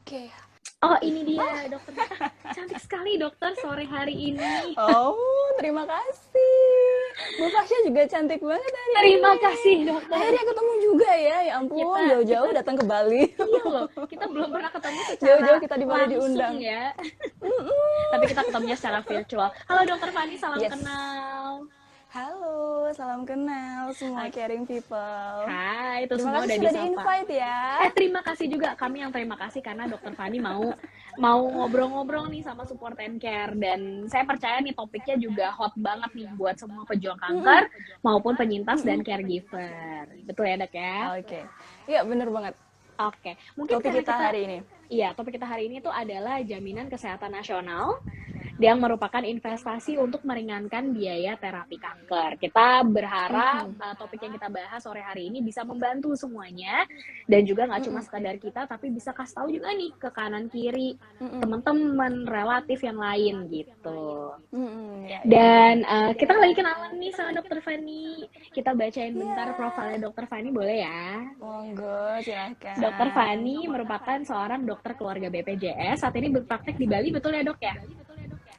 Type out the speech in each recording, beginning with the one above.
Oke. Oh, ini dia dokter kita. Cantik sekali dokter sore hari ini. Oh, terima kasih. Bu Fasya juga cantik banget hari Terima ini. kasih dokter. Akhirnya ketemu juga ya. Ya ampun, jauh-jauh Kita datang ke Bali. iya loh, kita belum pernah ketemu secara Jauh-jauh kita di Bali langsung diundang. ya. Tapi kita ketemunya secara virtual. Halo dokter Fani, salam Yes. kenal. Halo, salam kenal semua Hai, caring people. hai, itu Terima semua kasih udah sudah disapa. di-invite ya. Terima kasih juga, kami yang terima kasih karena dokter Fani mau ngobrol-ngobrol nih sama Support and Care, dan saya percaya nih topiknya juga hot banget nih buat semua pejuang Mm-mm. kanker maupun penyintas dan Mm-mm. caregiver. Betul ya dok ya? Oke. Iya, bener banget. Oke, mungkin Topik karena kita kita, hari ini. iya, topik kita hari ini tuh adalah jaminan kesehatan nasional yang merupakan investasi untuk meringankan biaya terapi kanker. Kita berharap Mhm. topik yang kita bahas sore hari ini bisa membantu semuanya, dan juga nggak cuma Mm-mm. sekedar kita, tapi bisa kasih tahu juga nih ke kanan kiri Mm-mm. teman-teman relatif yang lain gitu. Mm-mm. Ya, ya. Dan kita lagi kenalan nih sama dokter Fani. Kita bacain bentar Iya. profilnya dokter Fani, boleh ya? Monggo, Dokter silakan. Fani merupakan seorang dokter keluarga BPJS. Saat ini berpraktek di Bali, betul ya dok ya?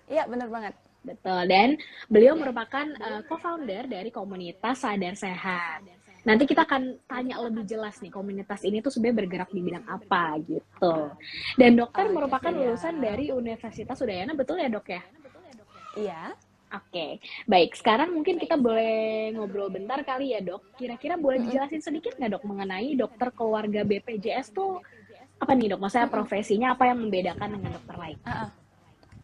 Iya, bener banget. Betul. Dan beliau merupakan co-founder dari komunitas Sadar Sehat. Nanti kita akan tanya lebih jelas nih, komunitas ini tuh sebenarnya bergerak di bidang apa gitu. Dan dokter Oke, merupakan lulusan siap. dari Universitas Udayana, betul ya dok ya? Iya. Oke, baik. Sekarang mungkin kita boleh ngobrol bentar kali ya dok. Kira-kira boleh Mm-mm. dijelasin sedikit nggak dok mengenai dokter keluarga BPJS tuh apa nih dok? Maksudnya Mm-mm. profesinya apa yang membedakan dengan dokter lain? Ah, ah.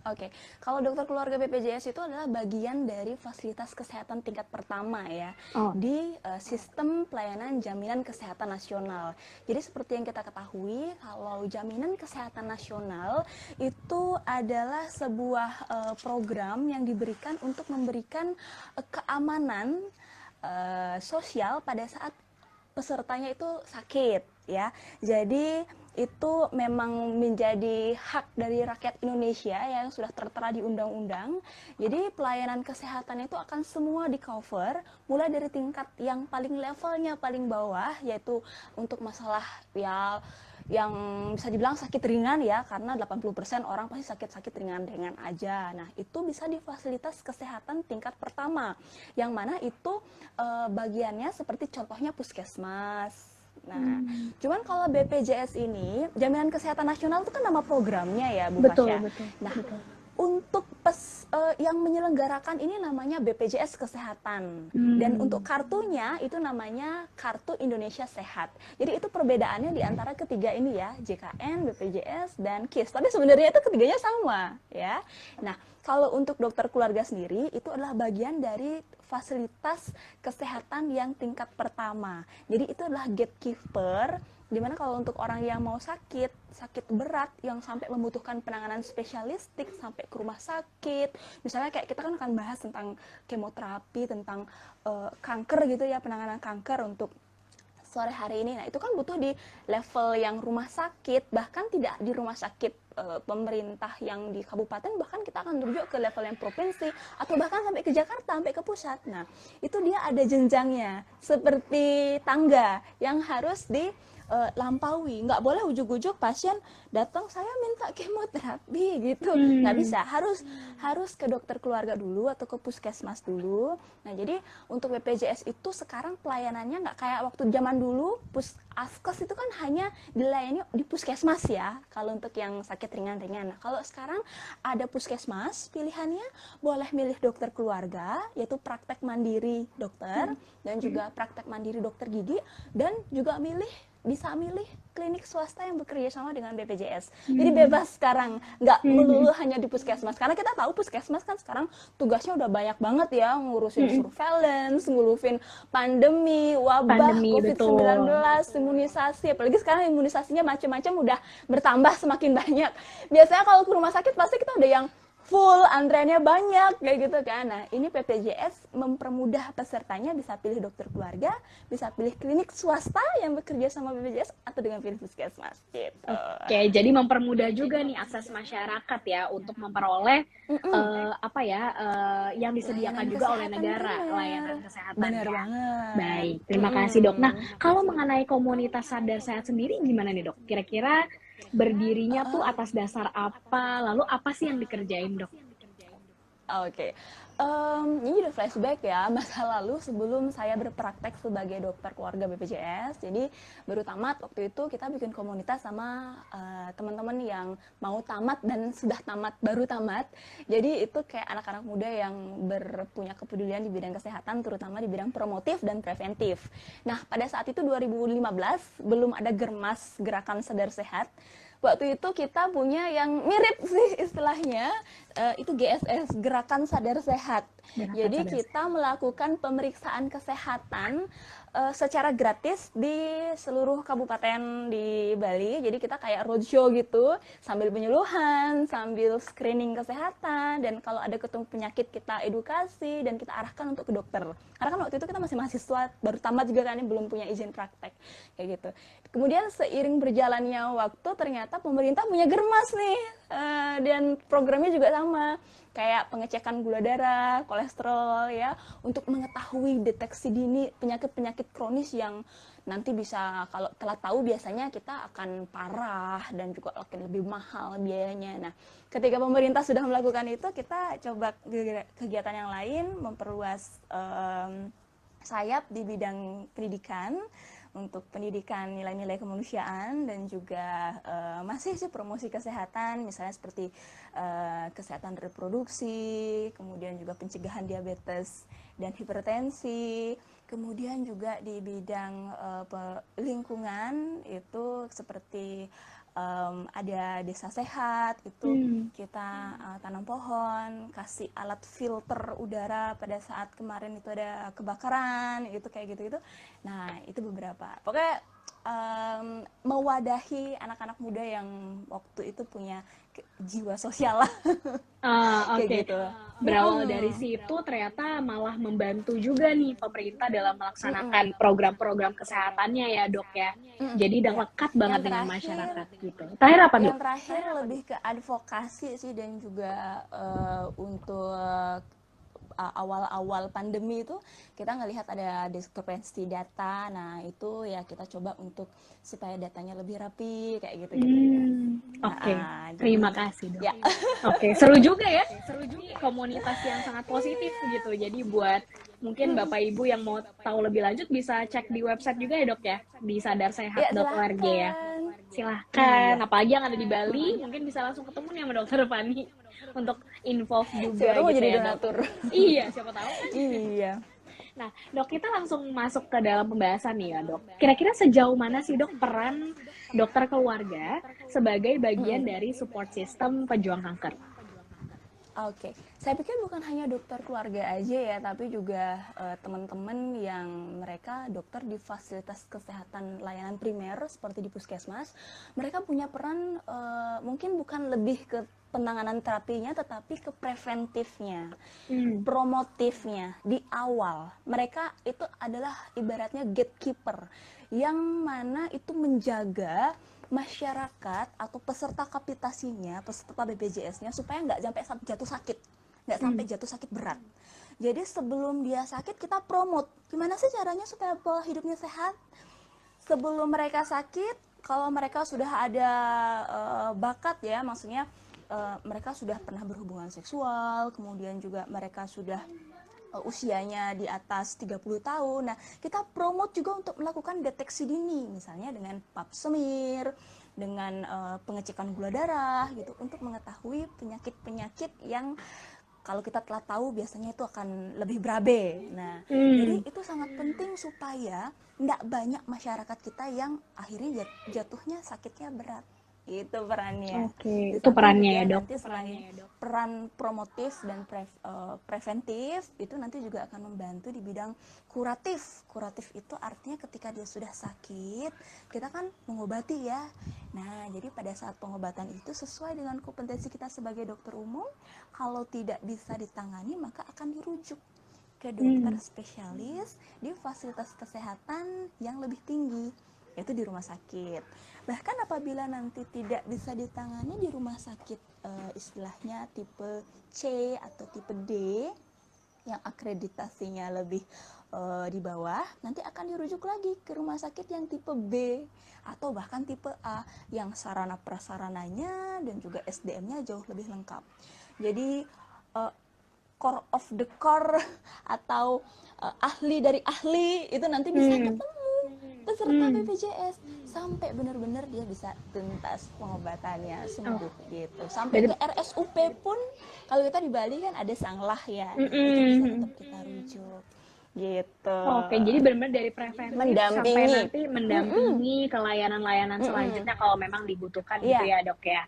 Oke, kalau dokter keluarga BPJS itu adalah bagian dari fasilitas kesehatan tingkat pertama ya Oh, di sistem pelayanan jaminan kesehatan nasional. Jadi seperti yang kita ketahui, kalau jaminan kesehatan nasional itu adalah sebuah program yang diberikan untuk memberikan keamanan sosial pada saat pesertanya itu sakit ya. Jadi itu memang menjadi hak dari rakyat Indonesia yang sudah tertera di undang-undang. Jadi pelayanan kesehatan itu akan semua di cover mulai dari tingkat yang paling levelnya paling bawah, yaitu untuk masalah ya yang bisa dibilang sakit ringan ya, karena 80% orang pasti sakit-sakit ringan-ringan aja. Nah, itu bisa di fasilitas kesehatan tingkat pertama, yang mana itu bagiannya seperti contohnya puskesmas. Nah, cuman kalau BPJS ini, Jaminan Kesehatan Nasional itu kan nama programnya ya, Bu betul, Fasya. betul, Nah, betul. untuk yang menyelenggarakan ini namanya BPJS Kesehatan. Dan untuk kartunya itu namanya Kartu Indonesia Sehat. Jadi itu perbedaannya di antara ketiga ini ya, JKN, BPJS, dan KIS. Tapi sebenarnya itu ketiganya sama ya. Nah, kalau untuk dokter keluarga sendiri itu adalah bagian dari fasilitas kesehatan yang tingkat pertama. Jadi itu adalah gatekeeper, dimana kalau untuk orang yang mau sakit berat yang sampai membutuhkan penanganan spesialistik sampai ke rumah sakit, misalnya kayak kita kan akan bahas tentang kemoterapi, tentang kanker gitu ya, penanganan kanker untuk sore hari ini. Nah, itu kan butuh di level yang rumah sakit, bahkan tidak di rumah sakit pemerintah yang di kabupaten, bahkan kita akan merujuk ke level yang provinsi atau bahkan sampai ke Jakarta, sampai ke pusat. Nah, itu dia ada jenjangnya seperti tangga yang harus lampaui. Nggak boleh ujuk-ujuk pasien datang saya minta kemoterapi gitu, nggak bisa, harus ke dokter keluarga dulu atau ke puskesmas dulu. Nah, jadi untuk BPJS itu sekarang pelayanannya nggak kayak waktu zaman dulu puskes itu kan hanya dilayani di puskesmas ya, kalau untuk yang sakit ringan-ringan. Nah, kalau sekarang ada puskesmas, pilihannya boleh milih dokter keluarga, yaitu praktek mandiri dokter, dan juga praktek mandiri dokter gigi, dan juga bisa milih klinik swasta yang bekerja sama dengan BPJS. Jadi bebas sekarang, nggak melulu hanya di puskesmas. Karena kita tahu puskesmas kan sekarang tugasnya udah banyak banget ya, ngurusin surveillance, ngurusin pandemi, wabah, Pandemi, COVID-19, betul. imunisasi. Apalagi sekarang imunisasinya macam-macam udah bertambah semakin banyak. Biasanya kalau ke rumah sakit pasti kita udah yang full, antreannya banyak kayak gitu kan. Nah, ini BPJS mempermudah pesertanya bisa pilih dokter keluarga, bisa pilih klinik swasta yang bekerja sama BPJS atau dengan pilih puskesmas gitu. Oke, jadi mempermudah juga nih akses masyarakat ya untuk memperoleh yang disediakan Layanan juga oleh kesehatan negara, primer. layanan kesehatan Bener ya. banget. Baik, terima kasih dok. Nah, kalau mengenai komunitas Sadar Sehat sendiri gimana nih dok? Kira-kira berdirinya tuh atas dasar apa, lalu apa sih yang dikerjain dok? Oke, ini udah flashback ya masa lalu sebelum saya berpraktek sebagai dokter keluarga BPJS. Jadi baru tamat waktu itu kita bikin komunitas sama teman-teman yang mau tamat dan sudah tamat, baru tamat. Jadi itu kayak anak-anak muda yang punya kepedulian di bidang kesehatan, terutama di bidang promotif dan preventif. Nah pada saat itu 2015 belum ada Germas, Gerakan Sadar Sehat. Waktu itu kita punya yang mirip sih istilahnya, itu GSS, Gerakan Sadar Sehat. Jadi kita melakukan pemeriksaan kesehatan secara gratis di seluruh kabupaten di Bali. Jadi kita kayak roadshow gitu, sambil penyuluhan, sambil screening kesehatan, dan kalau ada ketemu penyakit kita edukasi dan kita arahkan untuk ke dokter. Karena kan waktu itu kita masih mahasiswa, baru tamat juga kan, belum punya izin praktek kayak gitu. Kemudian seiring berjalannya waktu ternyata pemerintah punya Germas nih, dan programnya juga sama, kayak pengecekan gula darah, kolesterol ya, untuk mengetahui deteksi dini penyakit-penyakit kronis yang nanti bisa, kalau telah tahu biasanya kita akan parah dan juga akan lebih mahal biayanya. Nah, ketika pemerintah sudah melakukan itu, kita coba kegiatan yang lain, memperluas sayap di bidang pendidikan, untuk pendidikan nilai-nilai kemanusiaan, dan juga masih sih promosi kesehatan, misalnya seperti kesehatan reproduksi, kemudian juga pencegahan diabetes dan hipertensi, kemudian juga di bidang lingkungan itu seperti ada desa sehat, itu kita tanam pohon, kasih alat filter udara pada saat kemarin itu ada kebakaran, itu kayak gitu-gitu. Nah itu beberapa, pokoknya mewadahi anak-anak muda yang waktu itu punya jiwa sosial lah. Kayak Oke. gitu. Berawal dari situ ternyata malah membantu juga nih pemerintah dalam melaksanakan program-program kesehatannya ya dok ya. Jadi udah Ya. lekat banget Yang dengan terakhir, masyarakat gitu. Terakhir apa dok? yang terakhir lebih ke advokasi sih, dan juga untuk awal-awal pandemi itu kita ngelihat ada diskrepansi data. Nah itu ya kita coba untuk supaya datanya lebih rapi kayak gitu-gitu ya. Oke, terima Jadi kasih dok. ya. Oke, seru juga ya. Seru juga komunitas yang sangat positif gitu. Jadi buat mungkin Bapak Ibu yang mau tahu lebih lanjut bisa cek di website juga ya dok ya, di Ya sadarsehat.org ya. silahkan. Silahkan, Iya. apalagi yang ada di Bali mungkin bisa langsung ketemu nih sama dokter Fani untuk involve Siapa juga tahu mau gitu jadi ya dok. donatur. Iya, siapa tahu kan. Iya. Nah, dok, kita langsung masuk ke dalam pembahasan nih ya, dok. Kira-kira sejauh mana sih, dok, peran dokter keluarga sebagai bagian dari support system pejuang kanker? Oke, saya pikir bukan hanya dokter keluarga aja ya, tapi juga teman-teman yang mereka dokter di fasilitas kesehatan layanan primer seperti di puskesmas. Mereka punya peran mungkin bukan lebih ke penanganan terapinya, tetapi ke preventifnya, promotifnya di awal. Mereka itu adalah ibaratnya gatekeeper yang mana itu menjaga masyarakat atau peserta kapitasinya, peserta BPJS-nya supaya nggak sampai jatuh sakit, nggak sampai jatuh sakit berat. Jadi sebelum dia sakit kita promote, gimana sih caranya supaya pola hidupnya sehat. Sebelum mereka sakit, kalau mereka sudah ada bakat ya, maksudnya mereka sudah pernah berhubungan seksual, kemudian juga mereka sudah usianya di atas 30 tahun. Nah, kita promote juga untuk melakukan deteksi dini, misalnya dengan pap smear, dengan pengecekan gula darah gitu, untuk mengetahui penyakit-penyakit yang kalau kita telah tahu biasanya itu akan lebih berabe. Nah, jadi itu sangat penting supaya tidak banyak masyarakat kita yang akhirnya jatuhnya sakitnya berat. Itu perannya. Oke, Di itu samping perannya juga ya, dok. nanti selain peran promotif dan preventif, itu nanti juga akan membantu di bidang kuratif. Kuratif itu artinya ketika dia sudah sakit, kita kan mengobati ya. Nah, jadi pada saat pengobatan itu sesuai dengan kompetensi kita sebagai dokter umum, kalau tidak bisa ditangani maka akan dirujuk ke dokter spesialis di fasilitas kesehatan yang lebih tinggi, yaitu di rumah sakit. Bahkan apabila nanti tidak bisa ditangani di rumah sakit istilahnya tipe C atau tipe D, yang akreditasinya lebih di bawah, nanti akan dirujuk lagi ke rumah sakit yang tipe B atau bahkan tipe A yang sarana prasarananya dan juga SDM-nya jauh lebih lengkap. Jadi core of the core atau ahli dari ahli itu nanti bisa ketemu peserta BPJS sampai benar-benar dia bisa tuntas pengobatannya sembuh gitu. Sampai ke RSUP pun kalau kita di Bali kan ada Sanglah ya, itu bisa tetap kita rujuk gitu. Oke, jadi benar-benar dari preventif sampai nanti mendampingi ke layanan-layanan selanjutnya kalau memang dibutuhkan gitu ya dok ya.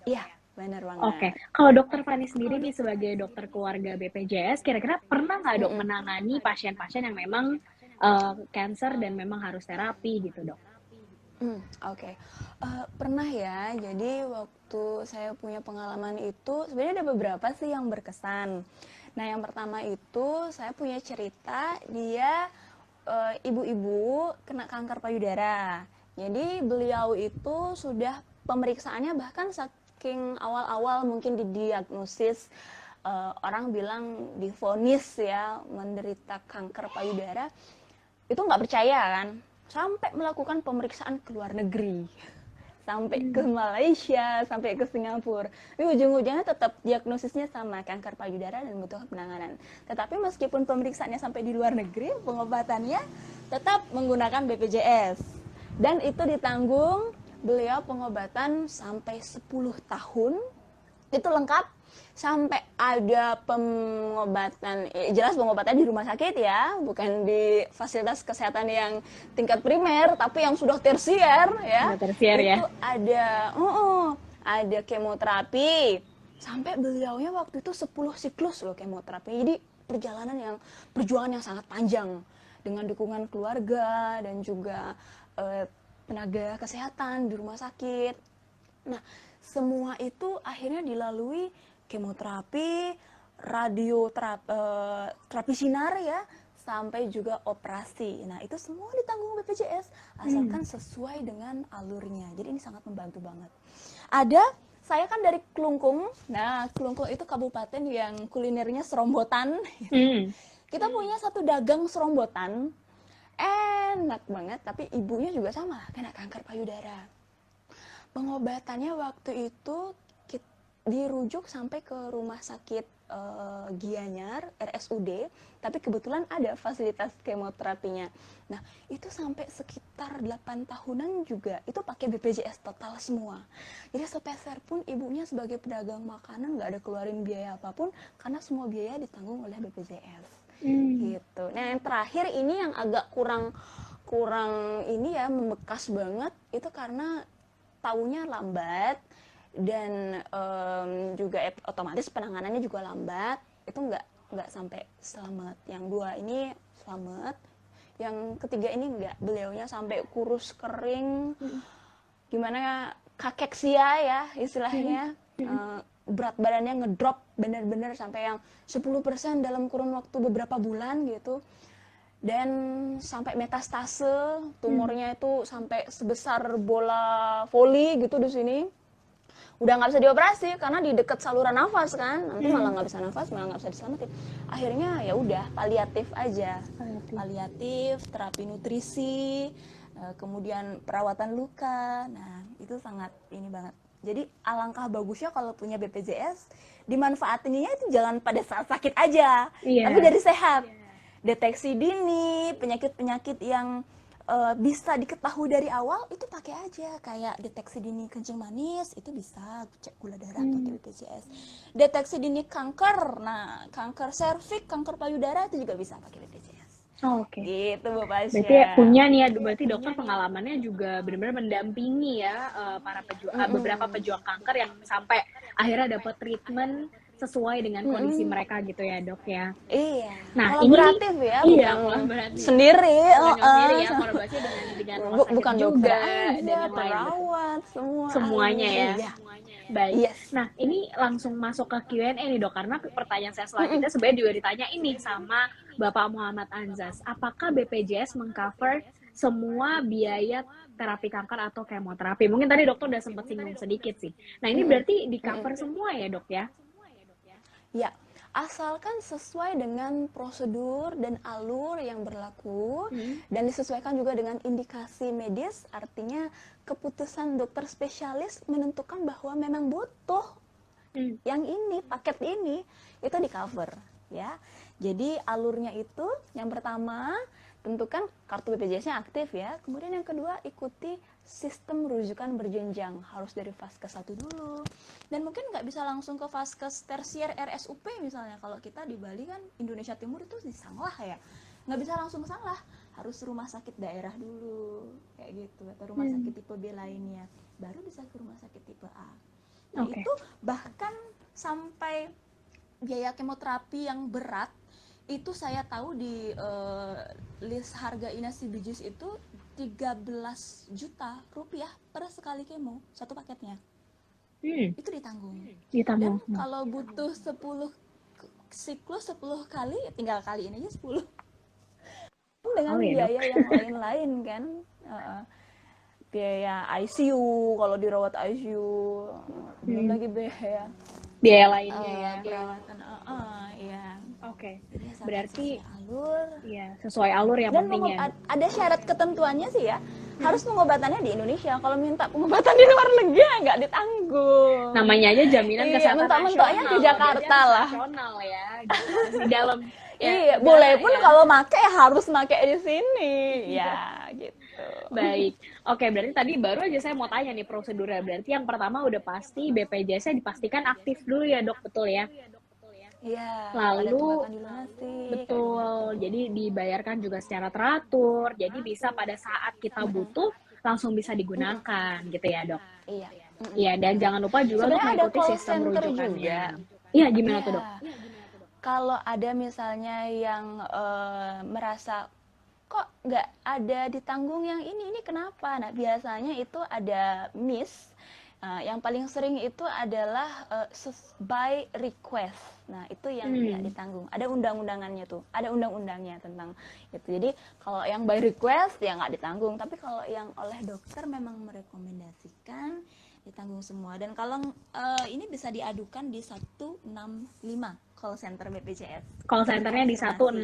Iya, benar banget. Oke, kalau dokter Fani sendiri nih sebagai dokter keluarga BPJS, kira-kira pernah nggak dok menangani pasien-pasien yang memang cancer dan memang harus terapi gitu dok? Oke. Pernah ya, jadi waktu saya punya pengalaman itu sebenarnya ada beberapa sih yang berkesan. Nah, yang pertama itu saya punya cerita dia ibu-ibu kena kanker payudara. Jadi beliau itu sudah pemeriksaannya bahkan saking awal-awal mungkin didiagnosis orang bilang divonis ya menderita kanker payudara, itu nggak percaya kan, sampai melakukan pemeriksaan ke luar negeri, sampai ke Malaysia, sampai ke Singapura. Tapi ujung-ujungnya tetap diagnosisnya sama kanker payudara dan butuh penanganan. Tetapi meskipun pemeriksaannya sampai di luar negeri, pengobatannya tetap menggunakan BPJS. Dan itu ditanggung beliau pengobatan sampai 10 tahun, itu lengkap. Sampai ada pengobatan, jelas pengobatannya di rumah sakit ya, bukan di fasilitas kesehatan yang tingkat primer, tapi yang sudah tersier ya. Tersier ya. Itu ada kemoterapi. Sampai beliaunya waktu itu 10 siklus loh kemoterapi. Jadi perjuangan yang sangat panjang dengan dukungan keluarga dan juga tenaga kesehatan di rumah sakit. Nah, semua itu akhirnya dilalui kemoterapi, terapi sinar ya, sampai juga operasi. Nah, itu semua ditanggung BPJS asalkan sesuai dengan alurnya. Jadi ini sangat membantu banget. Saya kan dari Klungkung. Nah, Klungkung itu kabupaten yang kulinernya serombotan. Kita punya satu dagang serombotan. Enak banget, tapi ibunya juga sama, kena kanker payudara. Pengobatannya waktu itu dirujuk sampai ke rumah sakit Gianyar, RSUD, tapi kebetulan ada fasilitas kemoterapinya. Nah, itu sampai sekitar 8 tahunan juga, itu pakai BPJS total semua. Jadi sepeser pun ibunya sebagai pedagang makanan nggak ada keluarin biaya apapun, karena semua biaya ditanggung oleh BPJS. Gitu. Nah, yang terakhir ini yang agak kurang ini ya, membekas banget, itu karena taunya lambat, dan juga otomatis penanganannya juga lambat, itu nggak sampai selamat. Yang dua ini selamat, yang ketiga ini nggak, beliaunya sampai kurus kering, gimana kakeksia ya istilahnya, berat badannya ngedrop bener-bener sampai yang 10% dalam kurun waktu beberapa bulan gitu, dan sampai metastase, tumornya itu sampai sebesar bola voli gitu di sini. Udah nggak bisa dioperasi karena di dekat saluran nafas kan, nanti malah nggak bisa nafas, malah nggak bisa diselamatin. Akhirnya ya udah paliatif aja, paliatif, terapi nutrisi, kemudian perawatan luka. Nah, itu sangat ini banget. Jadi alangkah bagusnya kalau punya BPJS, dimanfaatinnya itu jangan pada saat sakit aja, tapi dari sehat. Deteksi dini, penyakit-penyakit yang bisa diketahui dari awal itu pakai aja, kayak deteksi dini kencing manis itu bisa cek gula darah pakai BPJS. Deteksi dini kanker, nah kanker serviks, kanker payudara itu juga bisa pakai BPJS. Oke. Gitu Bu Pasya. Berarti punya nih ya, berarti dokter pengalamannya juga benar-benar mendampingi ya para beberapa pejuang kanker yang sampai akhirnya dapat treatment sesuai dengan kondisi mereka gitu ya dok ya. Iya. Nah kolaboratif ini, ya, iya, bukan kolaboratif. sendiri. Sendiri ya, kolaborasinya dengan rumah sakit bukan juga dokter dan aja, yang lain. perawat, Semuanya ya. Iya. Baik. Yes. Nah ini langsung masuk ke Q&A nih dok, karena pertanyaan saya selanjutnya sebenarnya juga ditanya ini sama Bapak Muhammad Anzas. Apakah BPJS mengcover semua biaya terapi kanker atau kemoterapi? Mungkin tadi dokter udah sempat singgung sedikit sih. Nah ini berarti di cover semua ya dok ya? Ya, asalkan sesuai dengan prosedur dan alur yang berlaku dan disesuaikan juga dengan indikasi medis, artinya keputusan dokter spesialis menentukan bahwa memang butuh yang ini, paket ini, itu di cover ya. Jadi alurnya itu yang pertama tentukan kartu BPJS-nya aktif ya. Kemudian yang kedua ikuti sistem rujukan berjenjang, harus dari Vaskes 1 dulu. Dan mungkin nggak bisa langsung ke Vaskes tersier RSUP misalnya. Kalau kita di Bali kan Indonesia Timur itu di Sanglah ya. Nggak bisa langsung ke Sanglah, harus rumah sakit daerah dulu kayak gitu, atau rumah sakit tipe B lainnya. Baru bisa ke rumah sakit tipe A. Nah, itu bahkan sampai biaya kemoterapi yang berat itu saya tahu di list harga Inasi Bijis itu 13 juta rupiah per sekali kemo, satu paketnya. Itu ditanggung. Dan kalau butuh 10 siklus 10 kali, tinggal kaliin aja 10. Dengan biaya yang lain-lain kan. Biaya ICU, kalau dirawat ICU, belum lagi biaya lainnya ya. Perawatan, ya. Oke. Jadi Berarti alur. Ya, sesuai alur yang penting ya. Ada syarat ketentuannya sih ya. Harus pengobatannya di Indonesia. Kalau minta pengobatan di luar negeri nggak ditanggung. Namanya aja jaminan kesehatan mentok-mentoknya di Jakarta lah. Nasional ya. Gitu. Di dalam iya, boleh pun kalau make harus make di sini. Ya, gitu. Baik. Oke, berarti tadi baru aja saya mau tanya nih prosedurnya. Berarti yang pertama udah pasti BPJS-nya dipastikan aktif dulu ya, Dok, betul ya? Iya, lalu betul, jadi dibayarkan juga secara teratur, jadi bisa pada saat kita butuh langsung bisa digunakan gitu ya, Dok. Iya, dan jangan lupa juga untuk mengikuti sistem rujukannya. Iya, gimana tuh, Dok? Kalau ada misalnya yang merasa kok nggak ada ditanggung yang ini kenapa? Nah, biasanya itu ada miss. Yang paling sering itu adalah by request. Nah, itu yang tidak ditanggung. Ada undang-undangannya tuh. Ada undang-undangnya tentang itu. Jadi, kalau yang by request ya nggak ditanggung. Tapi kalau yang oleh dokter memang merekomendasikan, ditanggung semua. Dan kalau ini bisa diadukan di 165 call center BPJS. Call centernya di 165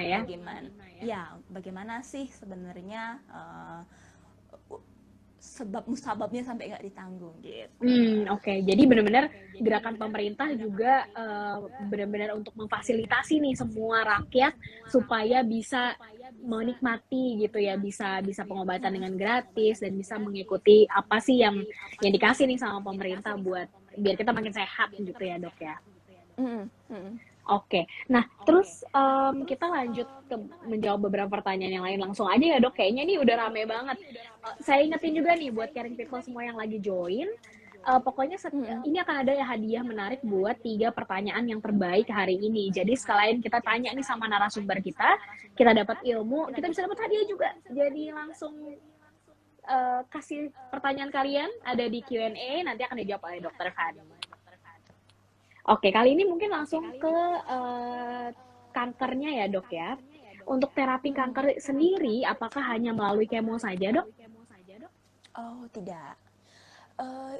ya? Bagaimana sih sebenarnya sebab musababnya sampai nggak ditanggung gitu. Oke. Jadi benar-benar gerakan pemerintah juga benar-benar untuk memfasilitasi nih semua rakyat supaya bisa menikmati gitu ya, bisa pengobatan dengan gratis dan bisa mengikuti apa sih yang dikasih nih sama pemerintah buat biar kita makin sehat gitu ya, Dok ya. Oke, nah terus kita lanjut ke menjawab beberapa pertanyaan yang lain langsung aja ya, Dok. Kayaknya ini udah rame banget. Saya ingetin juga nih buat caring people semua yang lagi join. Pokoknya ini akan ada hadiah menarik buat 3 pertanyaan yang terbaik hari ini. Jadi sekalian kita tanya nih sama narasumber kita dapat ilmu, kita bisa dapat hadiah juga. Jadi langsung kasih pertanyaan kalian ada di Q&A, nanti akan dijawab oleh Dr. Fani. Oke, kali ini mungkin langsung ke kankernya ya, Dok ya. Untuk terapi kanker sendiri, apakah hanya melalui kemo saja, Dok? Oh, tidak.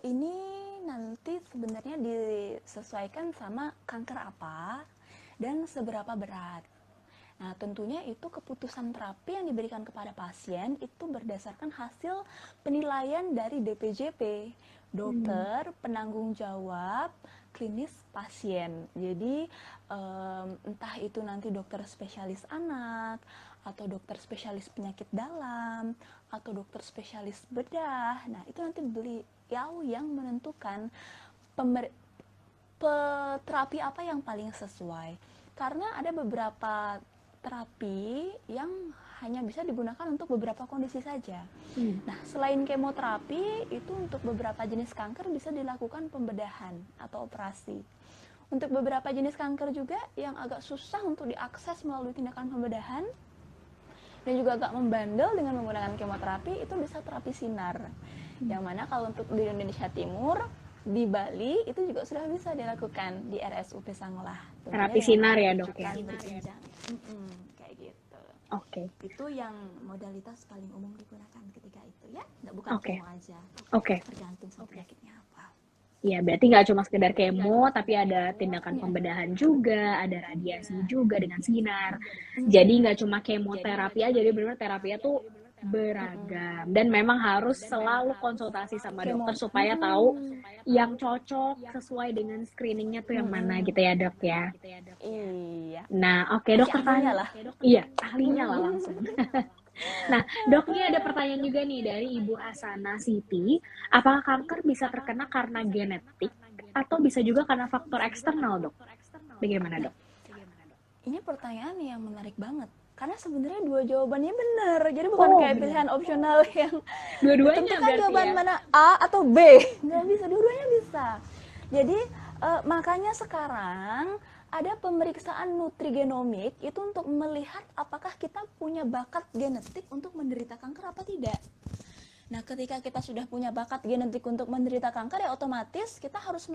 Ini nanti sebenarnya disesuaikan sama kanker apa dan seberapa berat. Nah, tentunya itu keputusan terapi yang diberikan kepada pasien itu berdasarkan hasil penilaian dari DPJP, dokter penanggung jawab klinis pasien. Jadi entah itu nanti dokter spesialis anak, atau dokter spesialis penyakit dalam, atau dokter spesialis bedah. Nah, itu nanti beliau yang menentukan terapi apa yang paling sesuai. Karena ada beberapa terapi yang hanya bisa digunakan untuk beberapa kondisi saja. Nah, selain kemoterapi, itu untuk beberapa jenis kanker bisa dilakukan pembedahan atau operasi. Untuk beberapa jenis kanker juga yang agak susah untuk diakses melalui tindakan pembedahan dan juga agak membandel dengan menggunakan kemoterapi, itu bisa terapi sinar. Yang mana kalau untuk di Indonesia Timur, di Bali itu juga sudah bisa dilakukan di RSUP Sanglah. Terapi sinar ya, Dok ya. Kayak gitu. Oke. Itu yang modalitas paling umum digunakan ketika itu ya, bukan kemo aja. Oke. Tergantung sama penyakitnya apa. Iya, berarti nggak cuma sekedar kemo, tapi ada tindakan pembedahan juga, ada radiasi juga dengan sinar. Jadi Mm-mm. nggak cuma kemoterapi aja, jadi benar terapinya tuh Mm-mm. beragam. Dan memang harus selalu konsultasi sama dokter Kemo. supaya tahu Mm-mm. yang cocok sesuai dengan screeningnya tuh yang mana Mm-mm. gitu ya dok ya. Iya, Nah, oke pasti dok, ahlinya lah. iya, ahlinya lah langsung. Mm-mm. Nah, dok, ini ada pertanyaan juga nih dari Ibu Hasana Siti. Apakah kanker bisa terkena karena genetik atau bisa juga karena faktor eksternal, dok? Bagaimana, Nah, dok? ini pertanyaan yang menarik banget. Karena sebenarnya dua jawabannya benar. Jadi bukan Oh, kayak benar. pilihan opsional yang Dua-duanya tentukan berarti jawaban ya. mana A atau B. Nggak bisa, dua-duanya bisa. Jadi makanya sekarang ada pemeriksaan nutrigenomik itu untuk melihat apakah kita punya bakat genetik untuk menderita kanker apa tidak. Nah, ketika kita sudah punya bakat genetik untuk menderita kanker, ya otomatis kita harus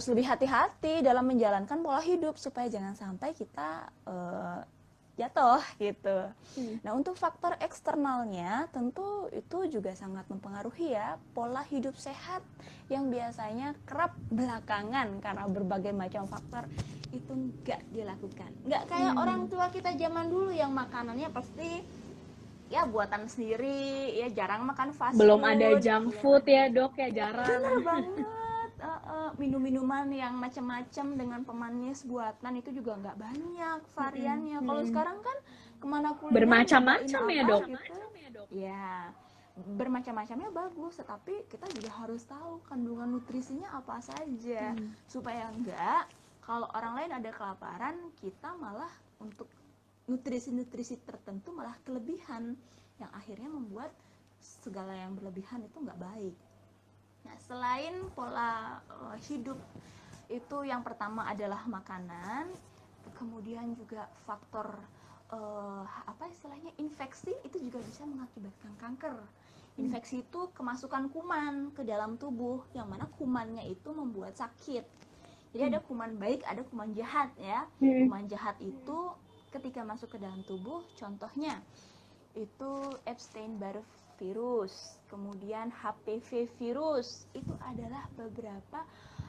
lebih hati-hati dalam menjalankan pola hidup supaya jangan sampai kita jatuh gitu. Nah, untuk faktor eksternalnya tentu itu juga sangat mempengaruhi ya, pola hidup sehat yang biasanya kerap belakangan karena berbagai macam faktor itu nggak dilakukan. Nggak kayak orang tua kita zaman dulu yang makanannya pasti ya buatan sendiri, ya jarang makan fast Belum ada food. junk food ya, dok, ya jarang. Bener banget. Minum-minuman yang macam-macam dengan pemanis buatan itu juga nggak banyak variannya. Kalau sekarang kan kemana kuliner nyobain Bermacam-macam ya, apa dok. gitu. Ya, bermacam-macamnya bagus, tetapi kita juga harus tahu kandungan nutrisinya apa saja supaya enggak kalau orang lain ada kelaparan, kita malah untuk nutrisi-nutrisi tertentu malah kelebihan yang akhirnya membuat segala yang berlebihan itu nggak baik. Nah, selain pola hidup itu yang pertama adalah makanan, kemudian juga faktor apa istilahnya infeksi itu juga bisa mengakibatkan kanker. Infeksi itu kemasukan kuman ke dalam tubuh, yang mana kumannya itu membuat sakit. Jadi ada kuman baik, ada kuman jahat ya. Kuman jahat itu ketika masuk ke dalam tubuh, contohnya itu Epstein-Barr virus, kemudian HPV virus, itu adalah beberapa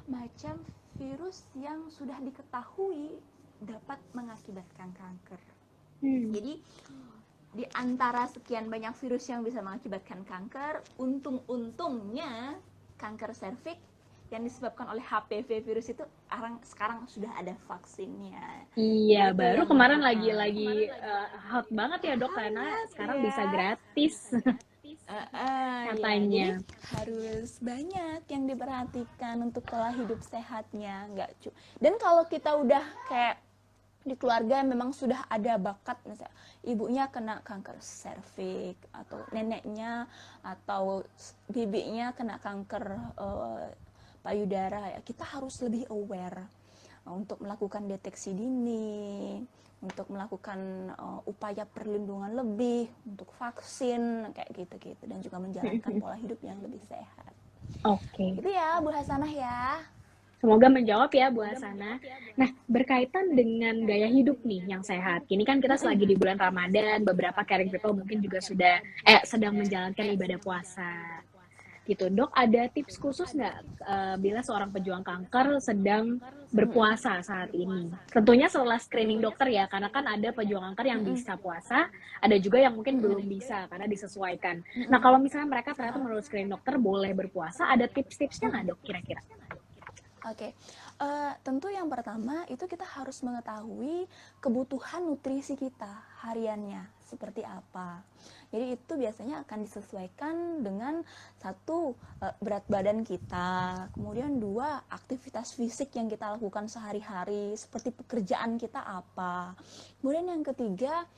macam virus yang sudah diketahui dapat mengakibatkan kanker. Jadi di antara sekian banyak virus yang bisa mengakibatkan kanker, untung-untungnya kanker serviks yang disebabkan oleh HPV virus itu sekarang sudah ada vaksinnya. Iya, Itu baru yang kemarin lagi hot banget ya, dok, karena hangat sekarang bisa ya. gratis Ya, jadi katanya. harus banyak yang diperhatikan untuk pola hidup sehatnya, dan kalau kita udah kayak di keluarga memang sudah ada bakat, misalnya ibunya kena kanker serviks atau neneknya atau bibinya kena kanker payudara, ya kita harus lebih aware untuk melakukan deteksi dini, untuk melakukan upaya perlindungan lebih, untuk vaksin kayak gitu-gitu, dan juga menjalankan pola hidup yang lebih sehat. Oke. Itu ya Bu Hasanah ya. Semoga menjawab ya Bu Hasana. Nah, berkaitan dengan gaya hidup nih yang sehat. Kini kan kita selagi di bulan Ramadan, beberapa caring people mungkin juga sedang menjalankan ibadah puasa. Gitu, dok, ada tips khusus nggak bila seorang pejuang kanker sedang berpuasa saat ini? Tentunya setelah screening dokter ya, karena kan ada pejuang kanker yang bisa puasa, ada juga yang mungkin belum bisa karena disesuaikan. Nah, kalau misalnya mereka ternyata menurut screening dokter boleh berpuasa, ada tips-tipsnya nggak dok kira-kira? Oke, tentu yang pertama itu kita harus mengetahui kebutuhan nutrisi kita hariannya seperti apa. Jadi itu biasanya akan disesuaikan dengan satu, berat badan kita, kemudian dua, aktivitas fisik yang kita lakukan sehari-hari seperti pekerjaan kita apa, kemudian yang ketiga,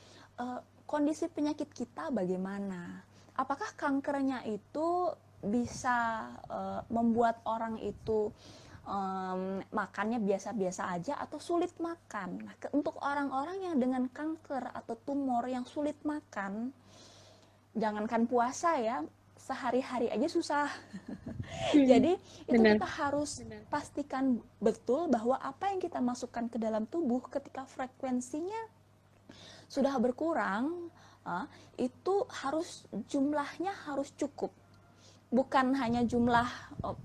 kondisi penyakit kita bagaimana. Apakah kankernya itu bisa membuat orang itu makannya biasa-biasa aja atau sulit makan. Nah, untuk orang-orang yang dengan kanker atau tumor yang sulit makan, jangankan puasa ya, sehari-hari aja susah. Jadi itu Benar. kita harus pastikan betul bahwa apa yang kita masukkan ke dalam tubuh ketika frekuensinya sudah berkurang, itu jumlahnya harus cukup. bukan hanya jumlah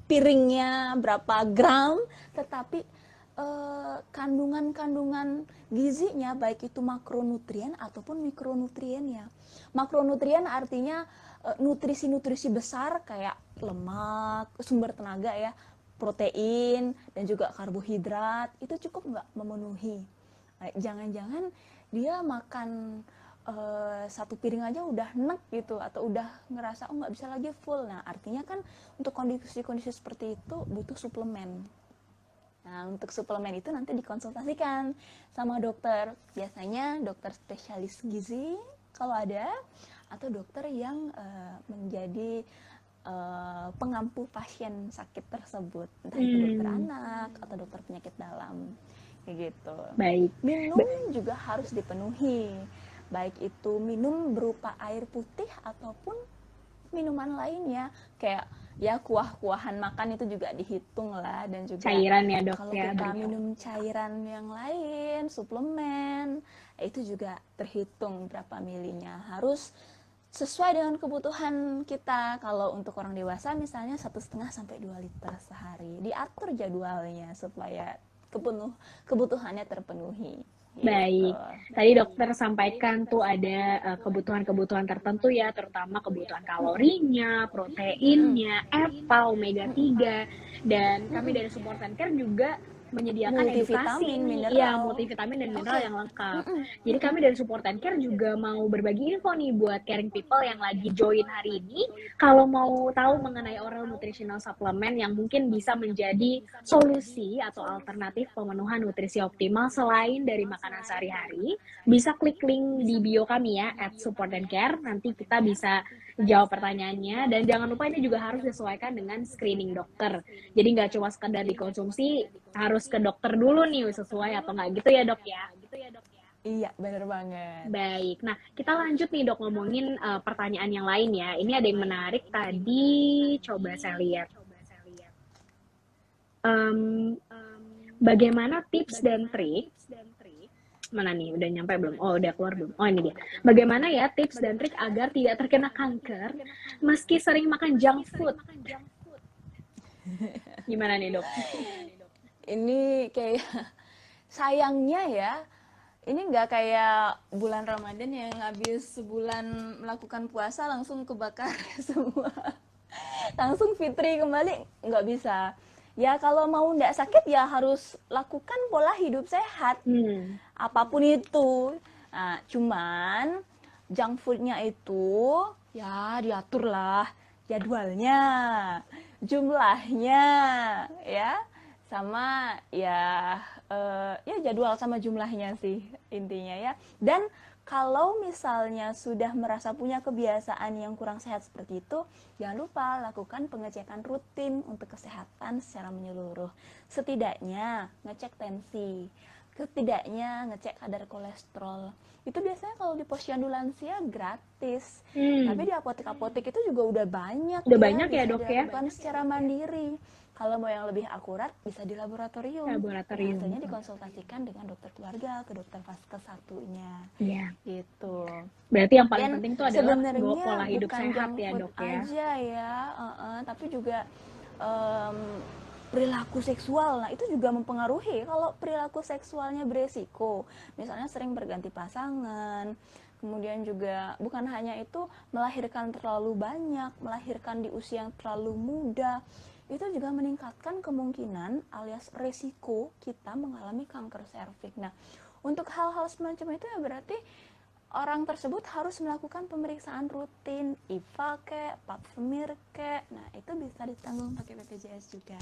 piringnya berapa gram, tetapi kandungan-kandungan gizinya, baik itu makronutrien ataupun mikronutriennya. Makronutrien artinya nutrisi-nutrisi besar kayak lemak, sumber tenaga ya, protein, dan juga karbohidrat, itu cukup nggak memenuhi. Jangan-jangan dia makan satu piring aja udah enek gitu, atau udah ngerasa nggak bisa lagi full. Nah, artinya kan untuk kondisi-kondisi seperti itu butuh suplemen. Nah, untuk suplemen itu nanti dikonsultasikan sama dokter. Biasanya dokter spesialis gizi kalau ada, atau dokter yang menjadi pengampu pasien sakit tersebut, entah itu dokter anak atau dokter penyakit dalam, kayak gitu. Baik. Minum juga harus dipenuhi, baik itu minum berupa air putih ataupun minuman lainnya, kayak ya kuah-kuahan makan itu juga dihitung lah, dan juga Cairan ya dok kalau ya. kita minum cairan yang lain, suplemen, itu juga terhitung berapa milinya, harus sesuai dengan kebutuhan kita. Kalau untuk orang dewasa misalnya 1,5 sampai 2 liter sehari, diatur jadwalnya supaya kebutuhannya terpenuhi. Baik, tadi dokter sampaikan tuh ada kebutuhan-kebutuhan tertentu ya, terutama kebutuhan kalorinya, proteinnya, EPA, omega 3, dan kami dari Support and Care juga menyediakan edukasi, iya, multivitamin dan mineral yang lengkap. Jadi kami dari Support and Care juga mau berbagi info nih buat caring people yang lagi join hari ini, kalau mau tahu mengenai oral nutritional supplement yang mungkin bisa menjadi solusi atau alternatif pemenuhan nutrisi optimal selain dari makanan sehari-hari, bisa klik link di bio kami ya @Support&Care. Nanti kita bisa jawab pertanyaannya, dan jangan lupa ini juga harus disesuaikan dengan screening dokter. Jadi nggak cuma sekedar dikonsumsi, harus ke dokter dulu nih sesuai atau nggak, gitu ya dok ya. Iya, bener banget. Baik, nah kita lanjut nih dok, ngomongin pertanyaan yang lain ya. Ini ada yang menarik tadi, coba saya lihat. Bagaimana tips dan trik, mana nih, udah nyampe belum? Oh, udah keluar belum? Oh, ini dia. Bagaimana ya tips dan trik agar tidak terkena kanker meski sering makan junk food? Gimana nih dok? Ini kayak sayangnya ya, ini nggak kayak bulan Ramadan yang habis sebulan melakukan puasa langsung kebakar semua, langsung fitri kembali, nggak bisa. Ya kalau mau nggak sakit ya harus lakukan pola hidup sehat, apapun itu. Nah, cuman junk foodnya itu ya diatur lah jadwalnya, jumlahnya, ya, sama ya jadwal sama jumlahnya sih intinya ya. Dan kalau misalnya sudah merasa punya kebiasaan yang kurang sehat seperti itu, jangan lupa lakukan pengecekan rutin untuk kesehatan secara menyeluruh. Setidaknya ngecek tensi, setidaknya ngecek kadar kolesterol. Itu biasanya kalau di posyandu lansia gratis. Tapi di apotek-apotek itu juga udah banyak. Udah banyak ya dok ya? Dilakukan secara mandiri. Kalau mau yang lebih akurat bisa di laboratorium. Biasanya dikonsultasikan dengan dokter keluarga, ke dokter vaskes satunya. Iya. Gitu. Berarti yang paling penting itu adalah pola hidup sehat ya dok ya. Aja ya, tapi juga perilaku seksual. Nah, itu juga mempengaruhi. Kalau perilaku seksualnya beresiko, misalnya sering berganti pasangan, kemudian juga bukan hanya itu, melahirkan terlalu banyak, melahirkan di usia yang terlalu muda, itu juga meningkatkan kemungkinan alias resiko kita mengalami kanker serviks. Nah, untuk hal-hal semacam itu ya berarti orang tersebut harus melakukan pemeriksaan rutin, IVA kek, pap smear kek. Nah, itu bisa ditanggung pakai BPJS juga.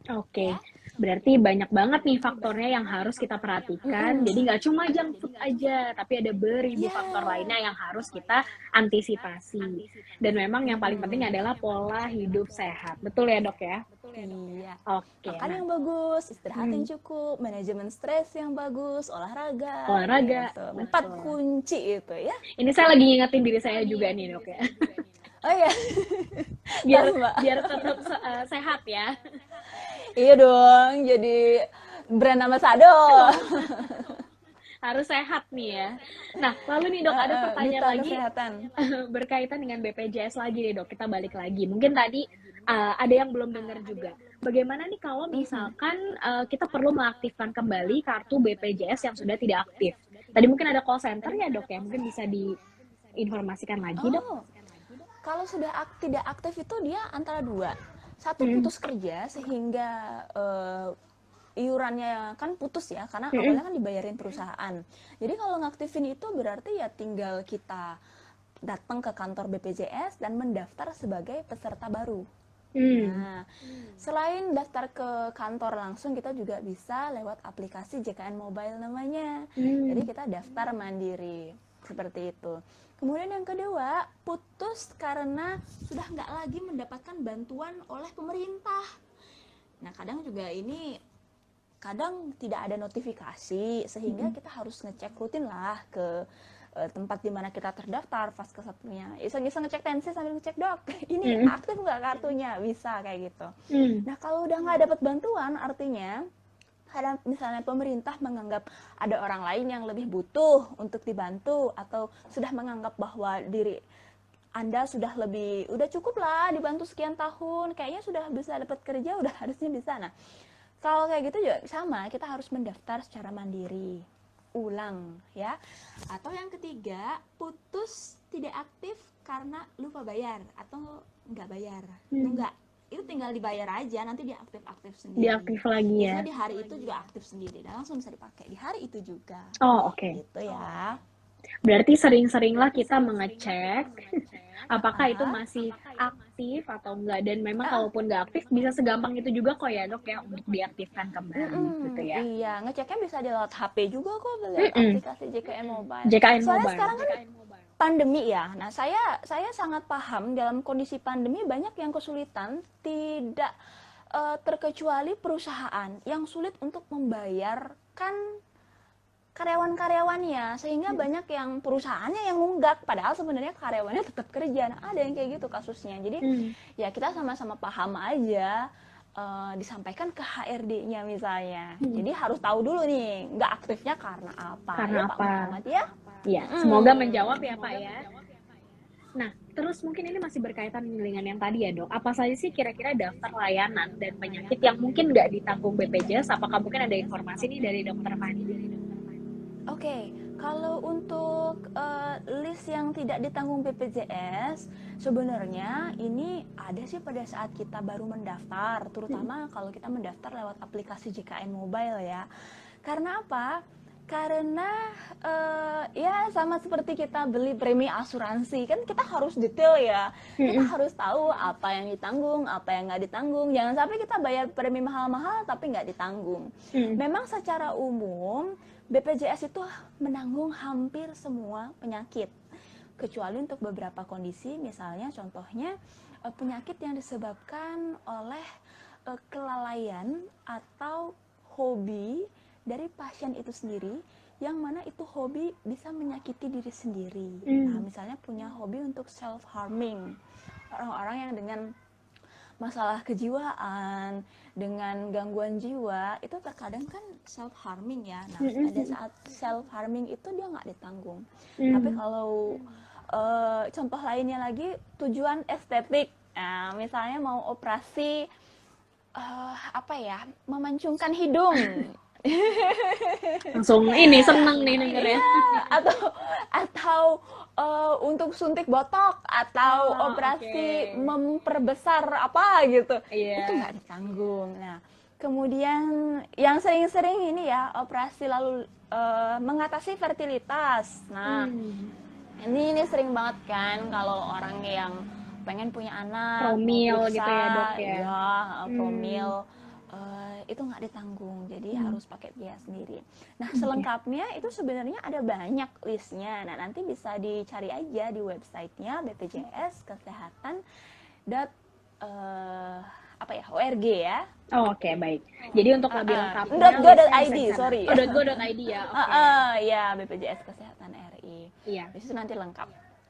Oke, berarti banyak banget nih faktornya yang harus kita perhatikan. Jadi nggak cuma junk food aja, tapi ada beribu faktor lainnya yang harus kita antisipasi. Dan memang yang paling penting adalah pola hidup sehat. Betul ya dok ya? Iya. Oke. Makan yang bagus, istirahat yang cukup, manajemen stres yang bagus, olahraga. Gitu. 4 kunci itu ya. Ini saya lagi ngingetin diri saya juga nih dok ya. Oh iya. biar tetap sehat ya. Iya dong, jadi brand ambassador. Harus sehat nih ya. Nah, lalu nih dok, ada pertanyaan Duta lagi kesehatan. berkaitan dengan BPJS lagi nih dok. Kita balik lagi. Mungkin tadi ada yang belum dengar juga. Bagaimana nih kalau Mhm. misalkan kita perlu mengaktifkan kembali kartu BPJS yang sudah tidak aktif? Tadi mungkin ada call center ya dok ya, mungkin bisa diinformasikan lagi dok. Oh, kalau sudah tidak aktif itu dia antara dua. Satu Mm-mm. putus kerja sehingga iurannya kan putus ya, karena Mm-mm. awalnya kan dibayarin perusahaan. Jadi kalau ngaktifin itu berarti ya tinggal kita datang ke kantor BPJS dan mendaftar sebagai peserta baru. Hmm. Nah, selain daftar ke kantor langsung, kita juga bisa lewat aplikasi JKN Mobile namanya. Jadi Hmm. kita daftar mandiri, seperti itu. Kemudian yang kedua, putus karena sudah nggak lagi mendapatkan bantuan oleh pemerintah. Nah, kadang juga ini kadang tidak ada notifikasi sehingga kita harus ngecek rutin lah ke tempat di mana kita terdaftar, Vaskesatnya. Iseng-iseng ngecek tensi sambil ngecek, dok, ini Mm-mm. aktif nggak kartunya, bisa kayak gitu. Hmm. Nah, kalau udah nggak dapat bantuan, artinya kadang misalnya pemerintah menganggap ada orang lain yang lebih butuh untuk dibantu, atau sudah menganggap bahwa diri Anda sudah cukup lah dibantu sekian tahun, kayaknya sudah bisa dapat kerja, udah harusnya bisa. Nah, kalau kayak gitu juga sama, kita harus mendaftar secara mandiri ulang ya. Atau yang ketiga, putus tidak aktif karena lupa bayar atau nggak bayar, nunggak. Itu tinggal dibayar aja, nanti dia aktif sendiri. Diaktif lagi ya. Biasanya di hari itu juga aktif sendiri dan langsung bisa dipakai di hari itu juga. Oh, oke. Gitu ya. Berarti sering-seringlah kita mengecek apakah itu masih aktif atau enggak, dan memang kalaupun nggak aktif bisa segampang itu juga kok ya dok ya untuk diaktifkan kembali gitu ya. Iya, ngeceknya bisa di lewat HP juga kok, lewat Mm-mm. aplikasi JKN Mobile. JKN Soalnya Mobile. sekarang kan pandemi ya. Nah, saya sangat paham dalam kondisi pandemi banyak yang kesulitan, tidak terkecuali perusahaan yang sulit untuk membayarkan karyawan-karyawannya, sehingga banyak yang perusahaannya yang nunggak padahal sebenarnya karyawannya tetap kerja. Nah, ada yang kayak gitu kasusnya. Jadi ya kita sama-sama paham aja, disampaikan ke HRD-nya misalnya. Jadi harus tahu dulu nih, nggak aktifnya karena apa. Karena Ya, Pak apa? Muhammad ya. Iya, semoga menjawab ya Pak ya. Nah, terus mungkin ini masih berkaitan dengan yang tadi ya dok. Apa saja sih kira-kira daftar layanan dan penyakit yang mungkin nggak ditanggung BPJS? Apakah mungkin ada informasi nih dari dokter Fani? Oke, kalau untuk list yang tidak ditanggung BPJS, sebenarnya ini ada sih pada saat kita baru mendaftar, terutama kalau kita mendaftar lewat aplikasi JKN Mobile ya. Karena apa? Karena ya sama seperti kita beli premi asuransi, kan kita harus detail ya. Kita harus tahu apa yang ditanggung, apa yang nggak ditanggung. Jangan sampai kita bayar premi mahal-mahal tapi nggak ditanggung. Memang secara umum BPJS itu menanggung hampir semua penyakit, kecuali untuk beberapa kondisi, misalnya contohnya penyakit yang disebabkan oleh kelalaian atau hobi dari pasien itu sendiri, yang mana itu hobi bisa menyakiti diri sendiri. Nah, misalnya punya hobi untuk self-harming, orang-orang yang dengan masalah kejiwaan, dengan gangguan jiwa, itu terkadang kan self-harming ya. Nah, pada saat self-harming itu dia nggak ditanggung. Tapi kalau contoh lainnya lagi, tujuan estetik. Nah, misalnya mau operasi, memancungkan hidung. Langsung ini seneng nih dengernya. atau untuk suntik botok atau operasi memperbesar apa gitu, itu nggak ditanggung. Nah, kemudian yang sering-sering ini ya, operasi lalu mengatasi fertilitas. Nah, ini sering banget kan kalau orang yang pengen punya anak, Promil mau gitu ya dok ya. ya promil, itu nggak ditanggung, jadi harus pakai biaya sendiri. Nah, selengkapnya itu sebenarnya ada banyak listnya. Nah, nanti bisa dicari aja di websitenya BPJS Kesehatan .org ya. Oh, oke, baik. Jadi untuk lebih lengkapnya .go.id, sorry. .go.id ya. Ya, BPJS Kesehatan RI. Iya. Di situ nanti lengkap.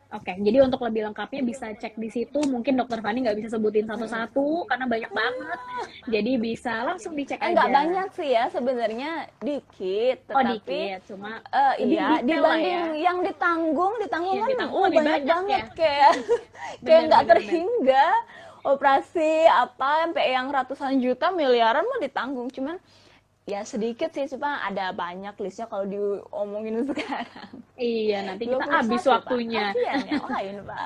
Oke, jadi untuk lebih lengkapnya bisa cek di situ. Mungkin Dokter Fani nggak bisa sebutin Mm-mm. satu-satu karena banyak banget. Jadi bisa langsung dicek Nggak aja. banyak sih ya sebenarnya, dikit, Oh tetapi dikit, cuma lebih iya, detail lah ya. dibanding yang ditanggung Yang kan, ditanggung lebih banyak banyak banget ya. kayak kayak Bener, nggak bener, bener. terhingga operasi apa sampai yang ratusan juta miliaran mah ditanggung, cuman ya sedikit sih, cuma ada banyak listnya kalau diomongin sekarang. Iya, nanti dua kita puluh habis satu Pak, waktunya. kasihan ya lain Pak.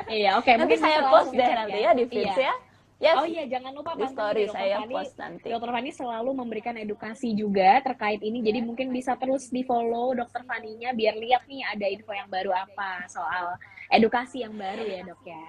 Iya, oke, Nanti mungkin bisa saya post langsung deh cek nanti ya. ya di feeds Iya. ya. Yes, Oh iya, jangan lupa di pantengin story ya Dokter saya Fani. post nanti. Dokter Fani selalu memberikan edukasi juga terkait ini. Jadi mungkin bisa terus di-follow Dokter Faninya biar lihat nih ada info yang baru apa soal edukasi yang baru ya, Dok ya.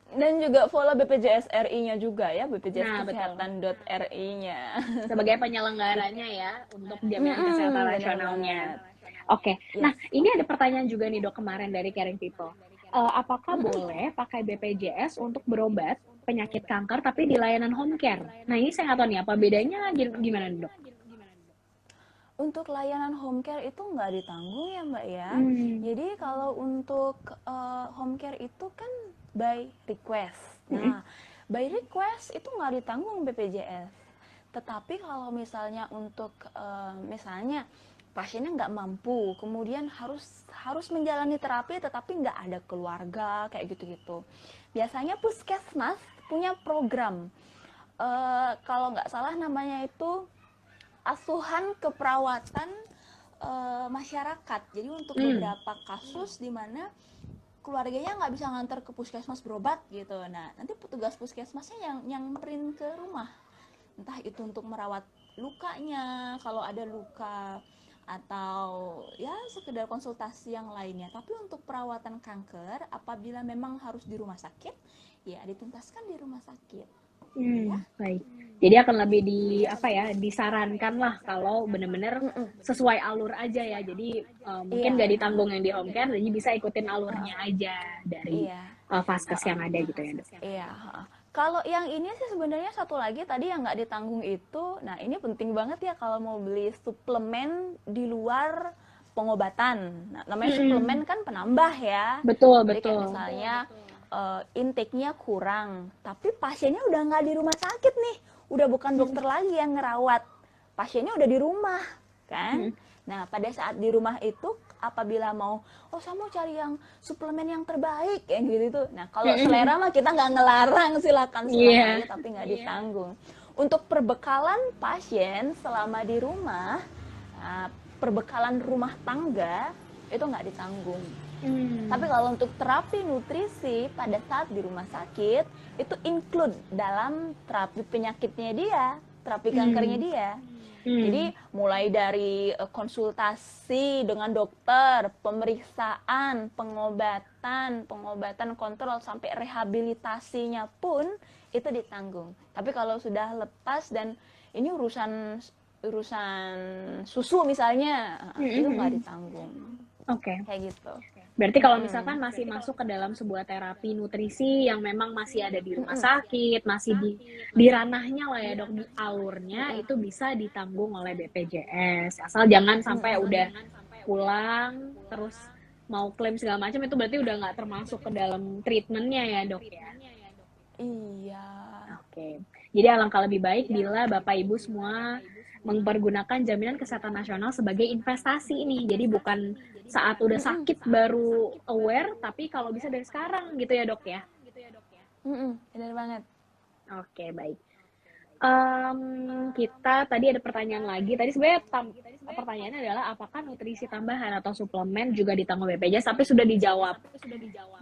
Dan juga follow BPJS RI-nya juga ya, BPJS Nah, betul. Kesehatan.ri-nya. Sebagai penyelenggaranya ya untuk jaminan kesehatan Bener nasionalnya. banget. Oke, nah Yes. ini ada pertanyaan juga nih dok kemarin dari Caring People. Apakah boleh pakai BPJS untuk berobat penyakit kanker tapi di layanan home care? Nah ini saya nggak tahu nih apa bedanya gimana nih, dok? Untuk layanan home care itu nggak ditanggung ya Mbak ya. Hmm. Jadi kalau untuk home care itu kan by request. Mm-mm. Nah, by request itu nggak ditanggung BPJS. Tetapi kalau misalnya untuk misalnya pasiennya nggak mampu, kemudian harus menjalani terapi tetapi nggak ada keluarga kayak gitu-gitu. Biasanya puskesmas punya program. Kalau nggak salah namanya itu asuhan keperawatan masyarakat. Jadi untuk beberapa kasus di mana keluarganya nggak bisa ngantar ke puskesmas berobat gitu. Nah, nanti petugas puskesmasnya yang nyamperin ke rumah. Entah itu untuk merawat lukanya, kalau ada luka, atau ya sekedar konsultasi yang lainnya. Tapi untuk perawatan kanker, apabila memang harus di rumah sakit, ya dituntaskan di rumah sakit. Ya. Baik. Jadi akan lebih disarankan lah kalau benar-benar sesuai alur aja ya. Jadi mungkin Iya. nggak ditanggung yang di home care, jadi bisa ikutin alurnya aja dari Iya. vaskes yang ada gitu ya dok. Iya. Kalau yang ini sih sebenarnya satu lagi tadi yang nggak ditanggung itu, nah ini penting banget ya kalau mau beli suplemen di luar pengobatan. Nah, namanya suplemen kan penambah ya. Betul, Jadi kayak betul. misalnya intake-nya kurang, tapi pasiennya udah nggak di rumah sakit nih, udah bukan dokter lagi yang ngerawat, pasiennya udah di rumah, kan? Nah, pada saat di rumah itu, apabila mau, oh saya mau cari yang suplemen yang terbaik, kayak gitu. Nah, kalau selera mah kita nggak ngelarang, silakan Iya. aja, tapi nggak ditanggung. Untuk perbekalan pasien selama di rumah, perbekalan rumah tangga, itu nggak ditanggung. Tapi kalau untuk terapi nutrisi pada saat di rumah sakit, itu include dalam terapi penyakitnya dia, terapi kankernya dia. Jadi mulai dari konsultasi dengan dokter, pemeriksaan, pengobatan kontrol sampai rehabilitasinya pun itu ditanggung. Tapi kalau sudah lepas dan ini urusan susu misalnya, itu nggak ditanggung. Oke. Kayak gitu. Berarti kalau misalkan masih masuk ke dalam sebuah terapi nutrisi yang memang masih ada di rumah sakit, masih di ranahnya lah ya dok, di alurnya itu bisa ditanggung oleh BPJS. Asal jangan sampai udah pulang terus mau klaim segala macam, itu berarti udah nggak termasuk ke dalam treatmentnya ya dok ya. Iya. Oke. Jadi alangkah lebih baik bila Bapak Ibu semua mempergunakan jaminan kesehatan nasional sebagai investasi ini. Jadi bukan saat udah sakit baru aware, tapi kalau bisa dari sekarang gitu ya dok ya. Benar banget. Oke, baik. Kita tadi ada pertanyaan lagi. Tadi sebenarnya pertanyaannya adalah apakah nutrisi tambahan atau suplemen juga ditanggung BPJS, tapi sudah dijawab.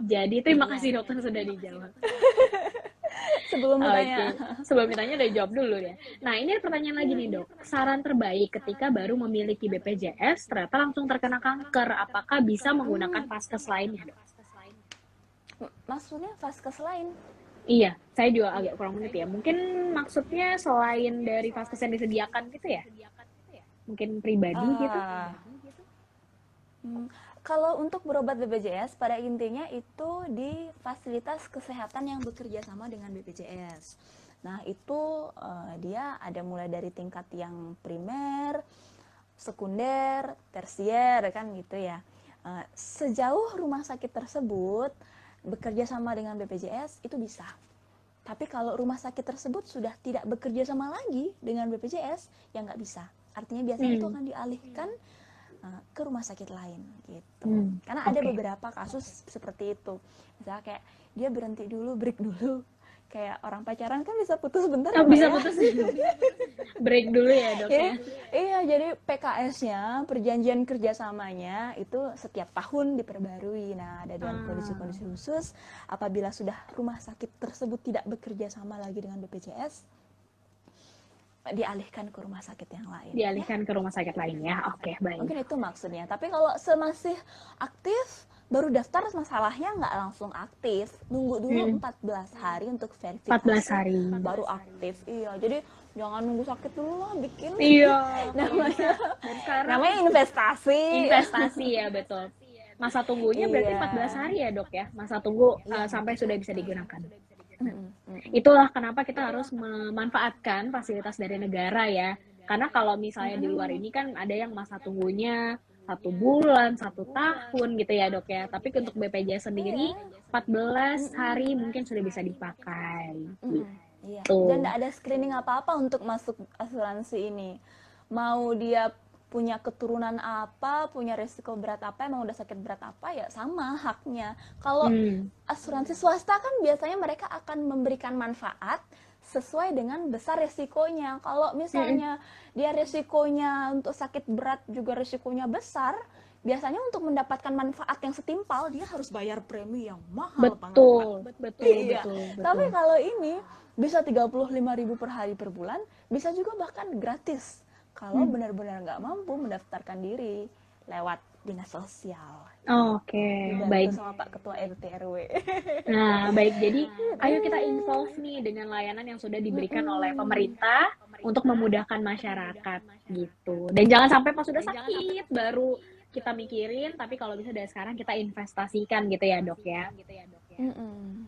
Jadi terima kasih dokter sudah dijawab. Sebelum ditanya. Sebelum ditanya udah jawab dulu ya. Nah ini ada pertanyaan lagi nih dok. Saran terbaik ketika baru memiliki BPJS ternyata langsung terkena kanker, apakah bisa menggunakan vaskes lainnya dok? Maksudnya vaskes lain? Iya, saya juga agak kurang mengerti ya. Mungkin maksudnya selain dari vaskes yang disediakan gitu ya? Mungkin pribadi gitu? Kalau untuk berobat BPJS, pada intinya itu di fasilitas kesehatan yang bekerja sama dengan BPJS. Nah, itu dia ada mulai dari tingkat yang primer, sekunder, tersier, kan gitu ya. Sejauh rumah sakit tersebut bekerja sama dengan BPJS itu bisa. Tapi kalau rumah sakit tersebut sudah tidak bekerja sama lagi dengan BPJS, ya nggak bisa. Artinya biasanya itu akan dialihkan ke rumah sakit lain gitu. Karena ada beberapa kasus seperti itu. Misalnya kayak dia berhenti dulu, break dulu. Kayak orang pacaran kan bisa putus bentar ya, bisa Mbak, putus break dulu ya dok ya. Iya, jadi PKS-nya, perjanjian kerjasamanya itu setiap tahun diperbarui. Nah, ada dalam kondisi-kondisi khusus, apabila sudah rumah sakit tersebut tidak bekerja sama lagi dengan BPJS, dialihkan ke rumah sakit yang lain. Dialihkan ke rumah sakit lain ya. Oke, baik. Mungkin itu maksudnya. Tapi kalau masih aktif, baru daftar, masalahnya nggak langsung aktif. Nunggu dulu 14 hari untuk verifikasi. 14 hari. Baru aktif. Iya, jadi jangan nunggu sakit dulu lah, bikin. Iya. namanya investasi. Investasi ya, betul. Masa tunggunya berarti 14 hari ya dok ya? Masa tunggu sampai sudah bisa digunakan. Itulah kenapa kita harus memanfaatkan fasilitas dari negara ya. Karena kalau misalnya di luar ini kan ada yang masa tunggunya 1 bulan, 1 tahun gitu ya dok ya. Tapi untuk BPJS sendiri 14 hari mungkin sudah bisa dipakai. Iya. Dan tidak ada screening apa-apa untuk masuk asuransi ini. Mau dia punya keturunan apa, punya resiko berat apa, emang udah sakit berat apa, ya sama haknya. Kalau asuransi swasta kan biasanya mereka akan memberikan manfaat sesuai dengan besar resikonya. Kalau misalnya dia resikonya untuk sakit berat juga resikonya besar, biasanya untuk mendapatkan manfaat yang setimpal dia harus bayar premi yang mahal banget. Betul. Tapi kalau ini bisa 35.000 per hari per bulan, bisa juga bahkan gratis kalau benar-benar nggak mampu mendaftarkan diri lewat dinas sosial. Oke, baik. Sama Pak Ketua RT RW. Nah, baik. Jadi, ayo kita involve nih dengan layanan yang sudah diberikan oleh pemerintah untuk memudahkan masyarakat gitu. Dan jangan sampai pas sudah sakit baru kita mikirin, tapi kalau bisa dari sekarang kita investasikan gitu ya dok ya.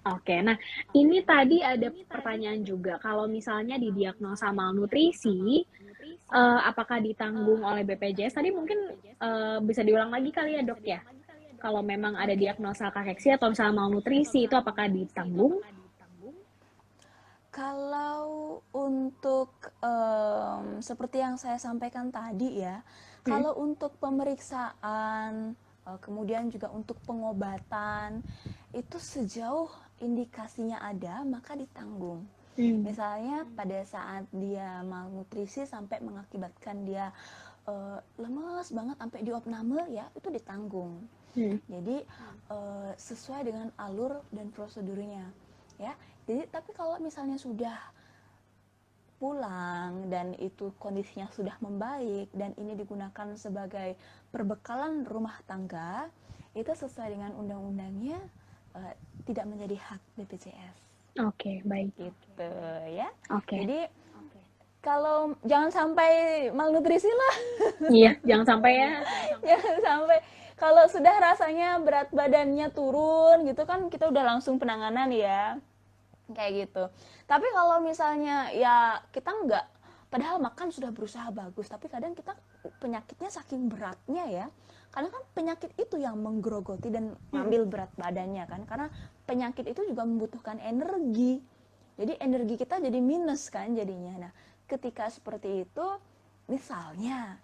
Oke, nah ini tadi ada pertanyaan juga, kalau misalnya didiagnosa malnutrisi, apakah ditanggung oleh BPJS? Tadi mungkin bisa diulang lagi kali ya dok ya. Kalau memang ada diagnosa kakeksi atau misalnya malnutrisi, itu apakah ditanggung? Kalau untuk seperti yang saya sampaikan tadi ya, kalau untuk pemeriksaan, kemudian juga untuk pengobatan, itu sejauh indikasinya ada, maka ditanggung. Misalnya pada saat dia malnutrisi sampai mengakibatkan dia lemes banget sampai diopname, ya itu ditanggung. Jadi sesuai dengan alur dan prosedurnya, ya. Jadi tapi kalau misalnya sudah pulang dan itu kondisinya sudah membaik dan ini digunakan sebagai perbekalan rumah tangga, itu sesuai dengan undang-undangnya tidak menjadi hak BPJS. Oke, baik. Gitu ya. Oke. Jadi kalau jangan sampai malnutrisi lah. Iya, jangan sampai ya. Jangan sampai. Kalau sudah rasanya berat badannya turun gitu kan, kita udah langsung penanganan ya. Kayak gitu. Tapi kalau misalnya ya kita enggak, padahal makan sudah berusaha bagus, tapi kadang kita penyakitnya saking beratnya ya, karena kan penyakit itu yang menggerogoti dan ngambil berat badannya kan, karena penyakit itu juga membutuhkan energi, jadi energi kita jadi minus kan jadinya. Nah ketika seperti itu, misalnya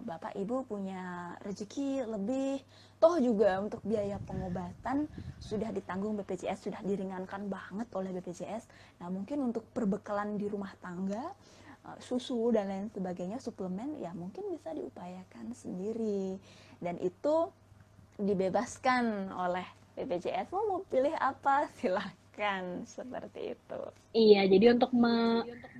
Bapak Ibu punya rezeki lebih, toh juga untuk biaya pengobatan sudah ditanggung BPJS, sudah diringankan banget oleh BPJS. Nah mungkin untuk perbekalan di rumah tangga, susu dan lain sebagainya, suplemen, ya mungkin bisa diupayakan sendiri. Dan itu dibebaskan oleh BPJS, mau pilih apa silahkan, seperti itu. Iya, jadi untuk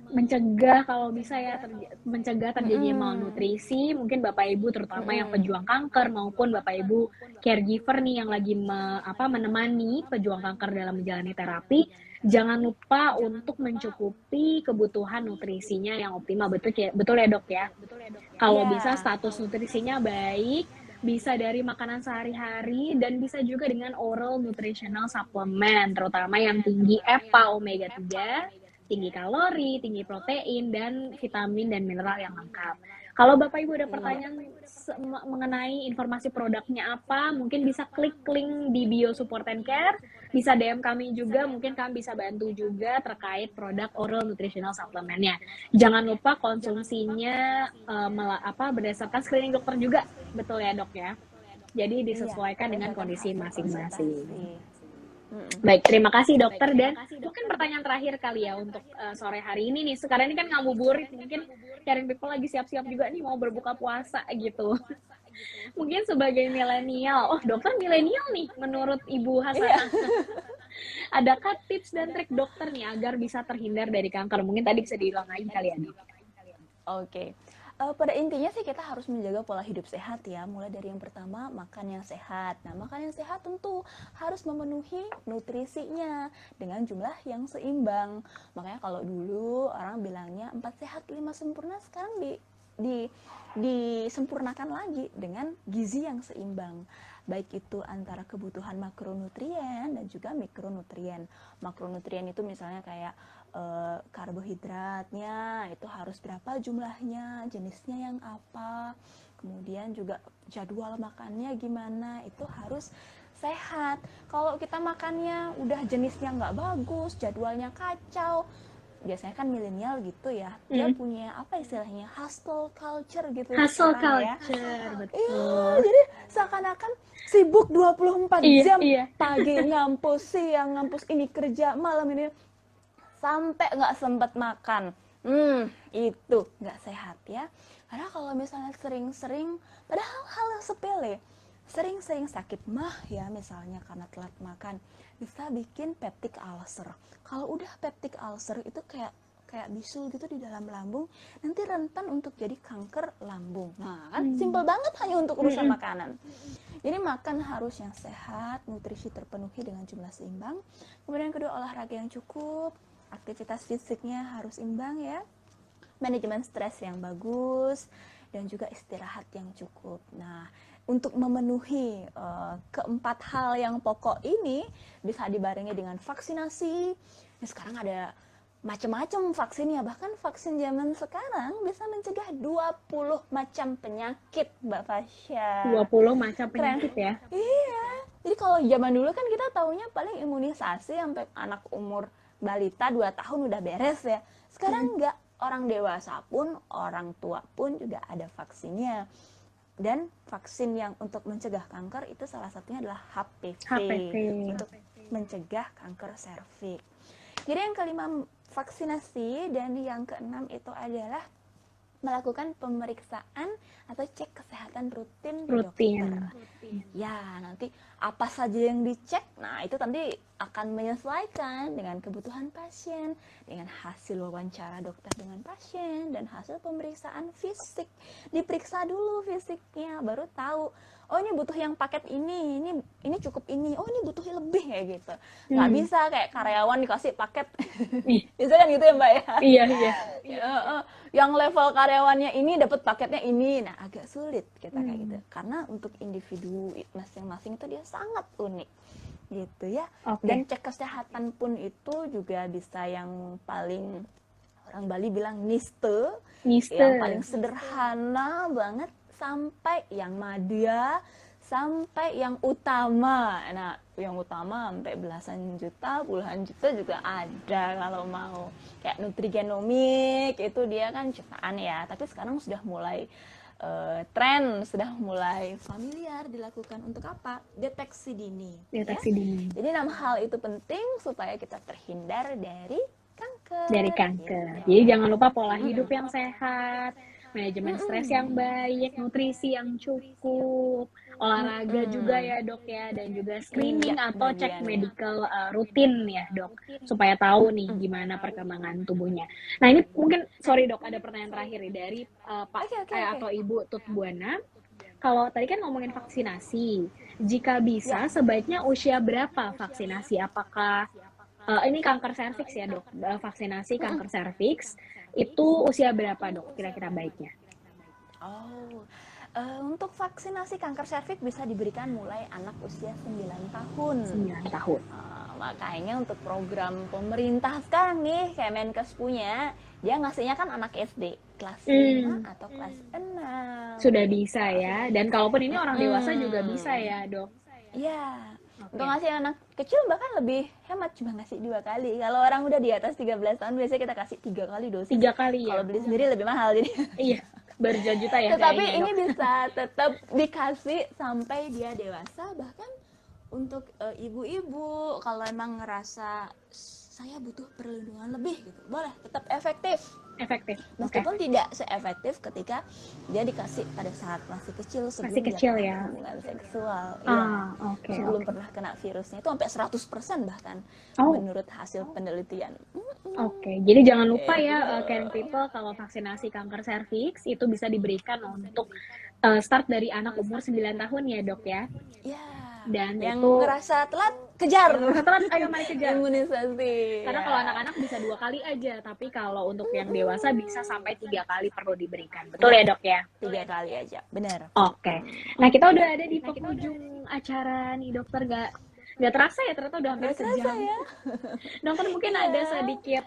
mencegah kalau bisa ya, mencegah terjadinya malnutrisi, mungkin Bapak Ibu terutama yang pejuang kanker maupun Bapak Ibu caregiver nih yang lagi menemani pejuang kanker dalam menjalani terapi, jangan lupa untuk mencukupi kebutuhan nutrisinya yang optimal. Betul ya dok ya? Kalau bisa status nutrisinya baik, bisa dari makanan sehari-hari dan bisa juga dengan oral nutritional supplement, terutama yang tinggi EPA, omega 3, tinggi kalori, tinggi protein, dan vitamin dan mineral yang lengkap. Kalau Bapak Ibu ada Iya. pertanyaan mengenai informasi produknya apa, mungkin bisa klik link di bio Support and Care, bisa DM kami juga, mungkin kami bisa bantu juga terkait produk oral nutritional supplementnya. Jangan lupa konsumsinya berdasarkan screening dokter juga, betul ya dok ya? Jadi Iya, disesuaikan dengan berdasarkan kondisi hasil masing-masing. konsultasi. Mm-mm. Baik, terima kasih dokter. Dan mungkin pertanyaan terakhir kali ya untuk sore hari ini nih. Sekarang ini kan ngabuburit, mungkin Caring People lagi siap-siap juga nih mau berbuka puasa gitu. Mungkin sebagai milenial, oh dokter milenial nih menurut Ibu Iya. Hasanah. Adakah tips dan trik dokter nih agar bisa terhindar dari kanker? Mungkin tadi bisa diulang lagi kali ya dok. Oke. Pada intinya sih kita harus menjaga pola hidup sehat ya. Mulai dari yang pertama, makan yang sehat. Nah, makan yang sehat tentu harus memenuhi nutrisinya dengan jumlah yang seimbang. Makanya kalau dulu orang bilangnya 4 sehat 5 sempurna, sekarang di disempurnakan lagi dengan gizi yang seimbang. Baik itu antara kebutuhan makronutrien dan juga mikronutrien. Makronutrien itu misalnya kayak karbohidratnya itu harus berapa jumlahnya, jenisnya yang apa, kemudian juga jadwal makannya gimana, itu harus sehat. Kalau kita makannya udah jenisnya nggak bagus, jadwalnya kacau, biasanya kan milenial gitu ya, dia punya apa istilahnya, hustle culture gitu Hustle sekarang ya. culture, Iya, betul. jadi seakan-akan sibuk 24 Iya, jam, iya. pagi ngampus, siang ngampus, ini kerja, malam ini, sampai nggak sempet makan. Itu nggak sehat ya. Karena kalau misalnya sering-sering, padahal hal yang sepele, sering-sering sakit mah ya misalnya karena telat makan, bisa bikin peptic ulcer. Kalau udah peptic ulcer itu kayak kayak bisul gitu di dalam lambung, nanti rentan untuk jadi kanker lambung. Nah kan simpel banget hanya untuk urusan makanan. Jadi makan harus yang sehat, nutrisi terpenuhi dengan jumlah seimbang. Kemudian kedua, olahraga yang cukup, aktivitas fisiknya harus imbang ya, manajemen stres yang bagus, dan juga istirahat yang cukup. Nah, untuk memenuhi keempat hal yang pokok ini bisa dibarengi dengan vaksinasi. Nah, sekarang ada macam-macam vaksinnya, bahkan vaksin zaman sekarang bisa mencegah 20 macam penyakit, Mbak Fasya. 20 macam Keren. penyakit ya. Iya. Jadi kalau zaman dulu kan kita taunya paling imunisasi sampai anak umur balita 2 tahun udah beres ya. Sekarang enggak, orang dewasa pun, orang tua pun juga ada vaksinnya. Dan vaksin yang untuk mencegah kanker itu salah satunya adalah HPV, HPV. untuk mencegah kanker serviks. Jadi yang kelima vaksinasi, dan yang keenam itu adalah melakukan pemeriksaan atau cek kesehatan rutin di dokter. Ya, nanti apa saja yang dicek, nah itu nanti akan menyesuaikan dengan kebutuhan pasien, dengan hasil wawancara dokter dengan pasien, dan hasil pemeriksaan fisik. Diperiksa dulu fisiknya, baru tahu, oh ini butuh yang paket ini cukup ini, oh ini butuh lebih kayak gitu. Nggak bisa kayak karyawan dikasih paket. Bisa kan gitu ya Mbak ya? Iya, iya. Yang level karyawannya ini dapat paketnya ini, nah agak sulit kita kayak gitu, karena untuk individu masing-masing itu dia sangat unik gitu ya. Dan cek kesehatan pun itu juga bisa yang paling, orang Bali bilang niste, yang paling sederhana banget, sampai yang madya, sampai yang utama. Nah, yang utama sampai belasan juta, puluhan juta juga ada kalau mau. Kayak nutrigenomik itu dia kan ciptaan ya, tapi sekarang sudah mulai tren, sudah mulai familiar dilakukan. Untuk apa? Deteksi dini. Deteksi dini. Jadi 6 hal itu penting supaya kita terhindar dari kanker. Dari kanker. Jadi jangan lupa pola hidup yang sehat, manajemen stres yang baik, nutrisi yang cukup, olahraga juga ya dok ya, dan juga screening atau cek medical rutin ya dok, supaya tahu nih gimana perkembangan tubuhnya. Nah ini mungkin, sorry dok, ada pertanyaan terakhir nih dari Pak atau Ibu Tutbuana. Kalau tadi kan ngomongin vaksinasi, jika bisa sebaiknya usia berapa vaksinasi? Apakah ini kanker serviks ya dok, vaksinasi kanker serviks itu usia berapa dok kira-kira baiknya? Untuk vaksinasi kanker serviks bisa diberikan mulai anak usia 9 tahun. 9 tahun. Makanya untuk program pemerintah sekarang nih, Kemenkes punya, dia ngasihnya kan anak SD, kelas 5 atau kelas 6. Sudah bisa ya. Dan kalaupun ini orang dewasa juga bisa ya, Dok? Iya. Untuk ngasih anak kecil bahkan lebih hemat, cuma ngasih 2 kali. Kalau orang udah di atas 13 tahun biasanya kita kasih 3 kali dosis. 3 kali ya. Kalau beli sendiri lebih mahal jadi. Iya, berjuta ya. Tetapi ini bisa tetap dikasih sampai dia dewasa. Bahkan untuk ibu-ibu kalau emang ngerasa saya butuh perlindungan lebih gitu, boleh, tetap efektif. Meskipun tidak seefektif ketika dia dikasih pada saat masih kecil sebelum dia ya. hubungan seksual. Sebelum pernah kena virusnya itu sampai 100% bahkan menurut hasil penelitian. Jadi jangan lupa ya Ken people, kalau vaksinasi kanker serviks itu bisa diberikan untuk start dari anak umur 9 tahun ya, Dok ya. Iya. Dan yang itu ngerasa telat kejar. Ayo mari kejar imunisasi. Karena kalau anak-anak bisa 2 kali aja, tapi kalau untuk yang dewasa bisa sampai 3 kali perlu diberikan. Betul ya, Dok ya? 3 kali aja, benar. Nah, kita udah ada di penghujung acara nih, Dokter. Gak terasa ya, ternyata udah hampir sejam ya. Dokter mungkin ada sedikit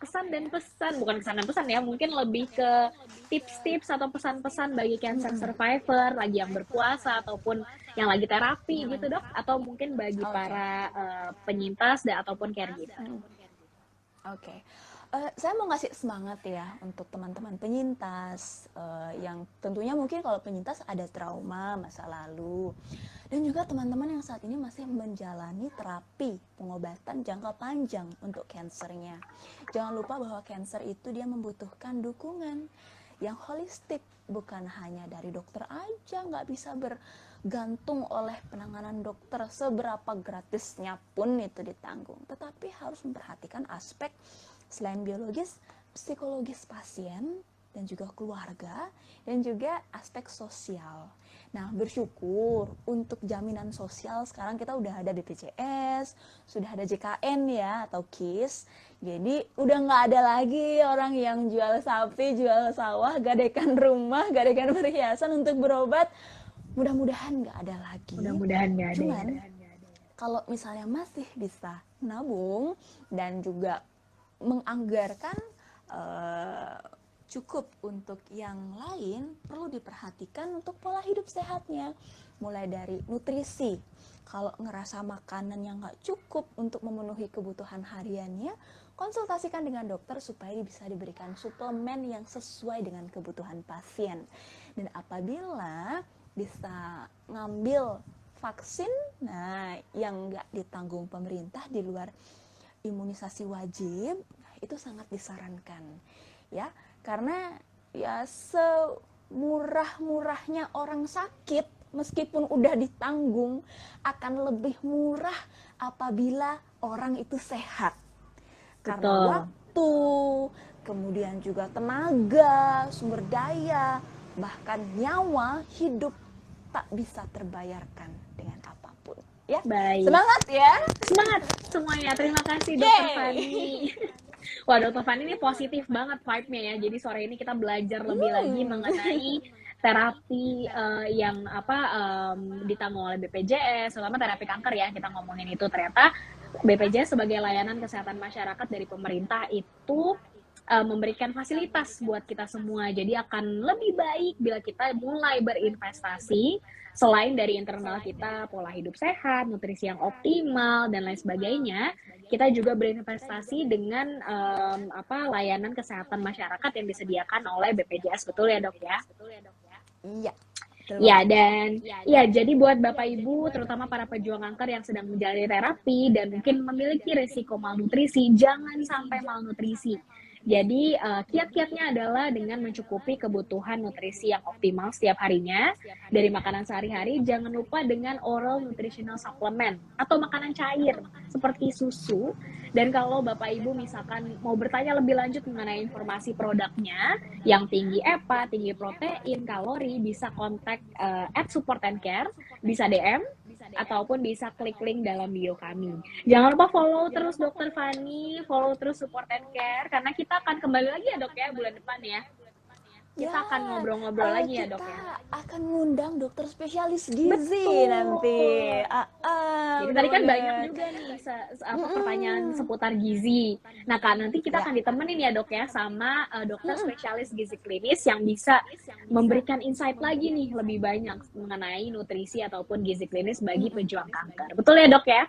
kesan dan pesan, bukan kesan dan pesan ya, mungkin lebih ke tips-tips atau pesan-pesan bagi cancer survivor lagi yang berpuasa ataupun yang lagi terapi gitu, Dok, atau mungkin bagi para penyintas ataupun caregiver. Saya mau ngasih semangat ya untuk teman-teman penyintas yang tentunya mungkin kalau penyintas ada trauma masa lalu, dan juga teman-teman yang saat ini masih menjalani terapi pengobatan jangka panjang untuk kansernya. Jangan lupa bahwa kanser itu dia membutuhkan dukungan yang holistik, bukan hanya dari dokter aja, nggak bisa bergantung oleh penanganan dokter, seberapa gratisnya pun itu ditanggung, tetapi harus memperhatikan aspek selain biologis, psikologis pasien dan juga keluarga, dan juga aspek sosial. Nah, bersyukur untuk jaminan sosial sekarang kita udah ada BPJS, sudah ada JKN ya atau KIS. Jadi udah nggak ada lagi orang yang jual sapi, jual sawah, gadekan rumah, gadekan perhiasan untuk berobat. Mudah-mudahan nggak ada lagi. Mudah-mudahan nggak ada. Cuman kalau misalnya masih bisa nabung dan juga menganggarkan cukup untuk yang lain, perlu diperhatikan untuk pola hidup sehatnya, mulai dari nutrisi. Kalau ngerasa makanan yang nggak cukup untuk memenuhi kebutuhan hariannya, konsultasikan dengan dokter supaya bisa diberikan suplemen yang sesuai dengan kebutuhan pasien. Dan apabila bisa ngambil vaksin, nah yang nggak ditanggung pemerintah di luar imunisasi wajib, itu sangat disarankan ya, karena ya semurah-murahnya orang sakit meskipun udah ditanggung, akan lebih murah apabila orang itu sehat. Karena waktu, kemudian juga tenaga, sumber daya, bahkan nyawa hidup tak bisa terbayarkan dengan apapun. Ya, baik. Semangat ya. Semangat semuanya. Terima kasih Dokter Fanny. Wah, Dokter Fanny ini positif banget vibe-nya ya. Jadi sore ini kita belajar lebih lagi mengenai terapi yang ditanggung oleh BPJS, terutama terapi kanker ya. Kita ngomongin itu, ternyata BPJS sebagai layanan kesehatan masyarakat dari pemerintah itu memberikan fasilitas buat kita semua. Jadi akan lebih baik bila kita mulai berinvestasi selain dari internal kita, pola hidup sehat, nutrisi yang optimal dan lain sebagainya. Kita juga berinvestasi dengan layanan kesehatan masyarakat yang disediakan oleh BPJS, betul ya, Dok ya? Iya. Ya, dan ya, jadi buat Bapak Ibu, terutama para pejuang kanker yang sedang menjalani terapi dan mungkin memiliki risiko malnutrisi, jangan sampai malnutrisi. Jadi kiat-kiatnya adalah dengan mencukupi kebutuhan nutrisi yang optimal setiap harinya dari makanan sehari-hari. Jangan lupa dengan oral nutritional supplement atau makanan cair seperti susu. Dan kalau Bapak Ibu misalkan mau bertanya lebih lanjut mengenai informasi produknya yang tinggi EPA, tinggi protein, kalori, bisa kontak @support&care, bisa DM ataupun bisa klik link dalam bio kami. Jangan lupa follow terus Dokter Fanny, follow terus Support and Care, karena kita akan kembali lagi ya, Dok ya, bulan depan ya. kita akan ngobrol-ngobrol lagi ya, Dok ya. Kita akan ngundang dokter spesialis gizi nanti. Jadi tadi kan Bener-bener. banyak juga nih pertanyaan seputar gizi. Nah, Kak, nanti kita akan ditemenin ya, Dok ya, sama dokter spesialis gizi klinis yang bisa memberikan insight lagi nih lebih banyak mengenai nutrisi ataupun gizi klinis bagi pejuang kanker. Betul ya, Dok ya?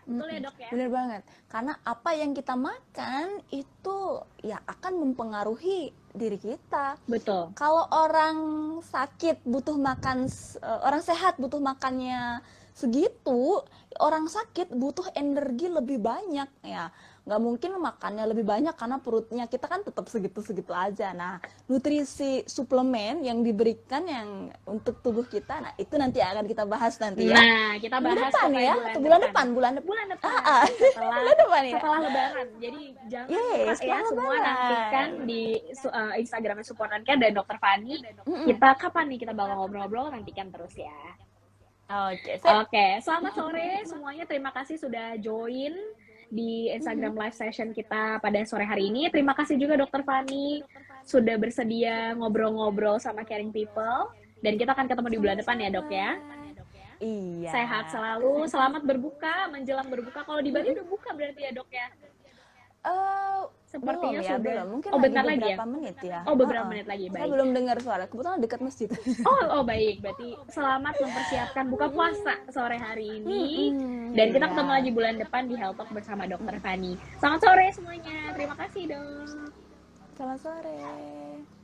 Bener banget. Karena apa yang kita makan itu ya akan mempengaruhi diri kita. Betul. Kalau orang sakit butuh makan, orang sehat butuh makannya segitu, orang sakit butuh energi lebih banyak ya. Nggak mungkin makannya lebih banyak karena perutnya kita kan tetap segitu-segitu aja. Nah, nutrisi suplemen yang diberikan yang untuk tubuh kita, nah itu nanti akan kita bahas nanti ya. Nah, kita bahas depan pokoknya ya, atau bulan depan. Bulan depan. Bulan Setelah depan ya. setelah Lebaran. Jadi jangan Yes, lupa ya setelah semua Lebaran. nantikan di Instagramnya Support and Care dan Dokter Fani. Kita kapan nih kita bakal ngobrol-ngobrol, nantikan terus ya. Oke, Oke, selamat sore semuanya. Terima kasih sudah join di Instagram live session kita pada sore hari ini. Terima kasih juga Dokter Fani sudah bersedia ngobrol-ngobrol sama Caring People. Dan kita akan ketemu di bulan depan ya, Dok ya. Iya. Sehat selalu, selamat berbuka, menjelang berbuka. Kalau di Bali udah buka berarti ya, Dok ya? Sepertinya belum ya, sudah. belum. Mungkin Oh, lagi bentar lagi beberapa ya? menit ya. Oh, beberapa menit lagi, Saya baik. belum dengar suara. Kebetulan dekat masjid. Oh, baik. Berarti selamat mempersiapkan buka puasa sore hari ini. Dan kita ketemu lagi bulan depan di Health Talk bersama Dokter Fani. Selamat sore semuanya. Terima kasih, Dok. Selamat sore.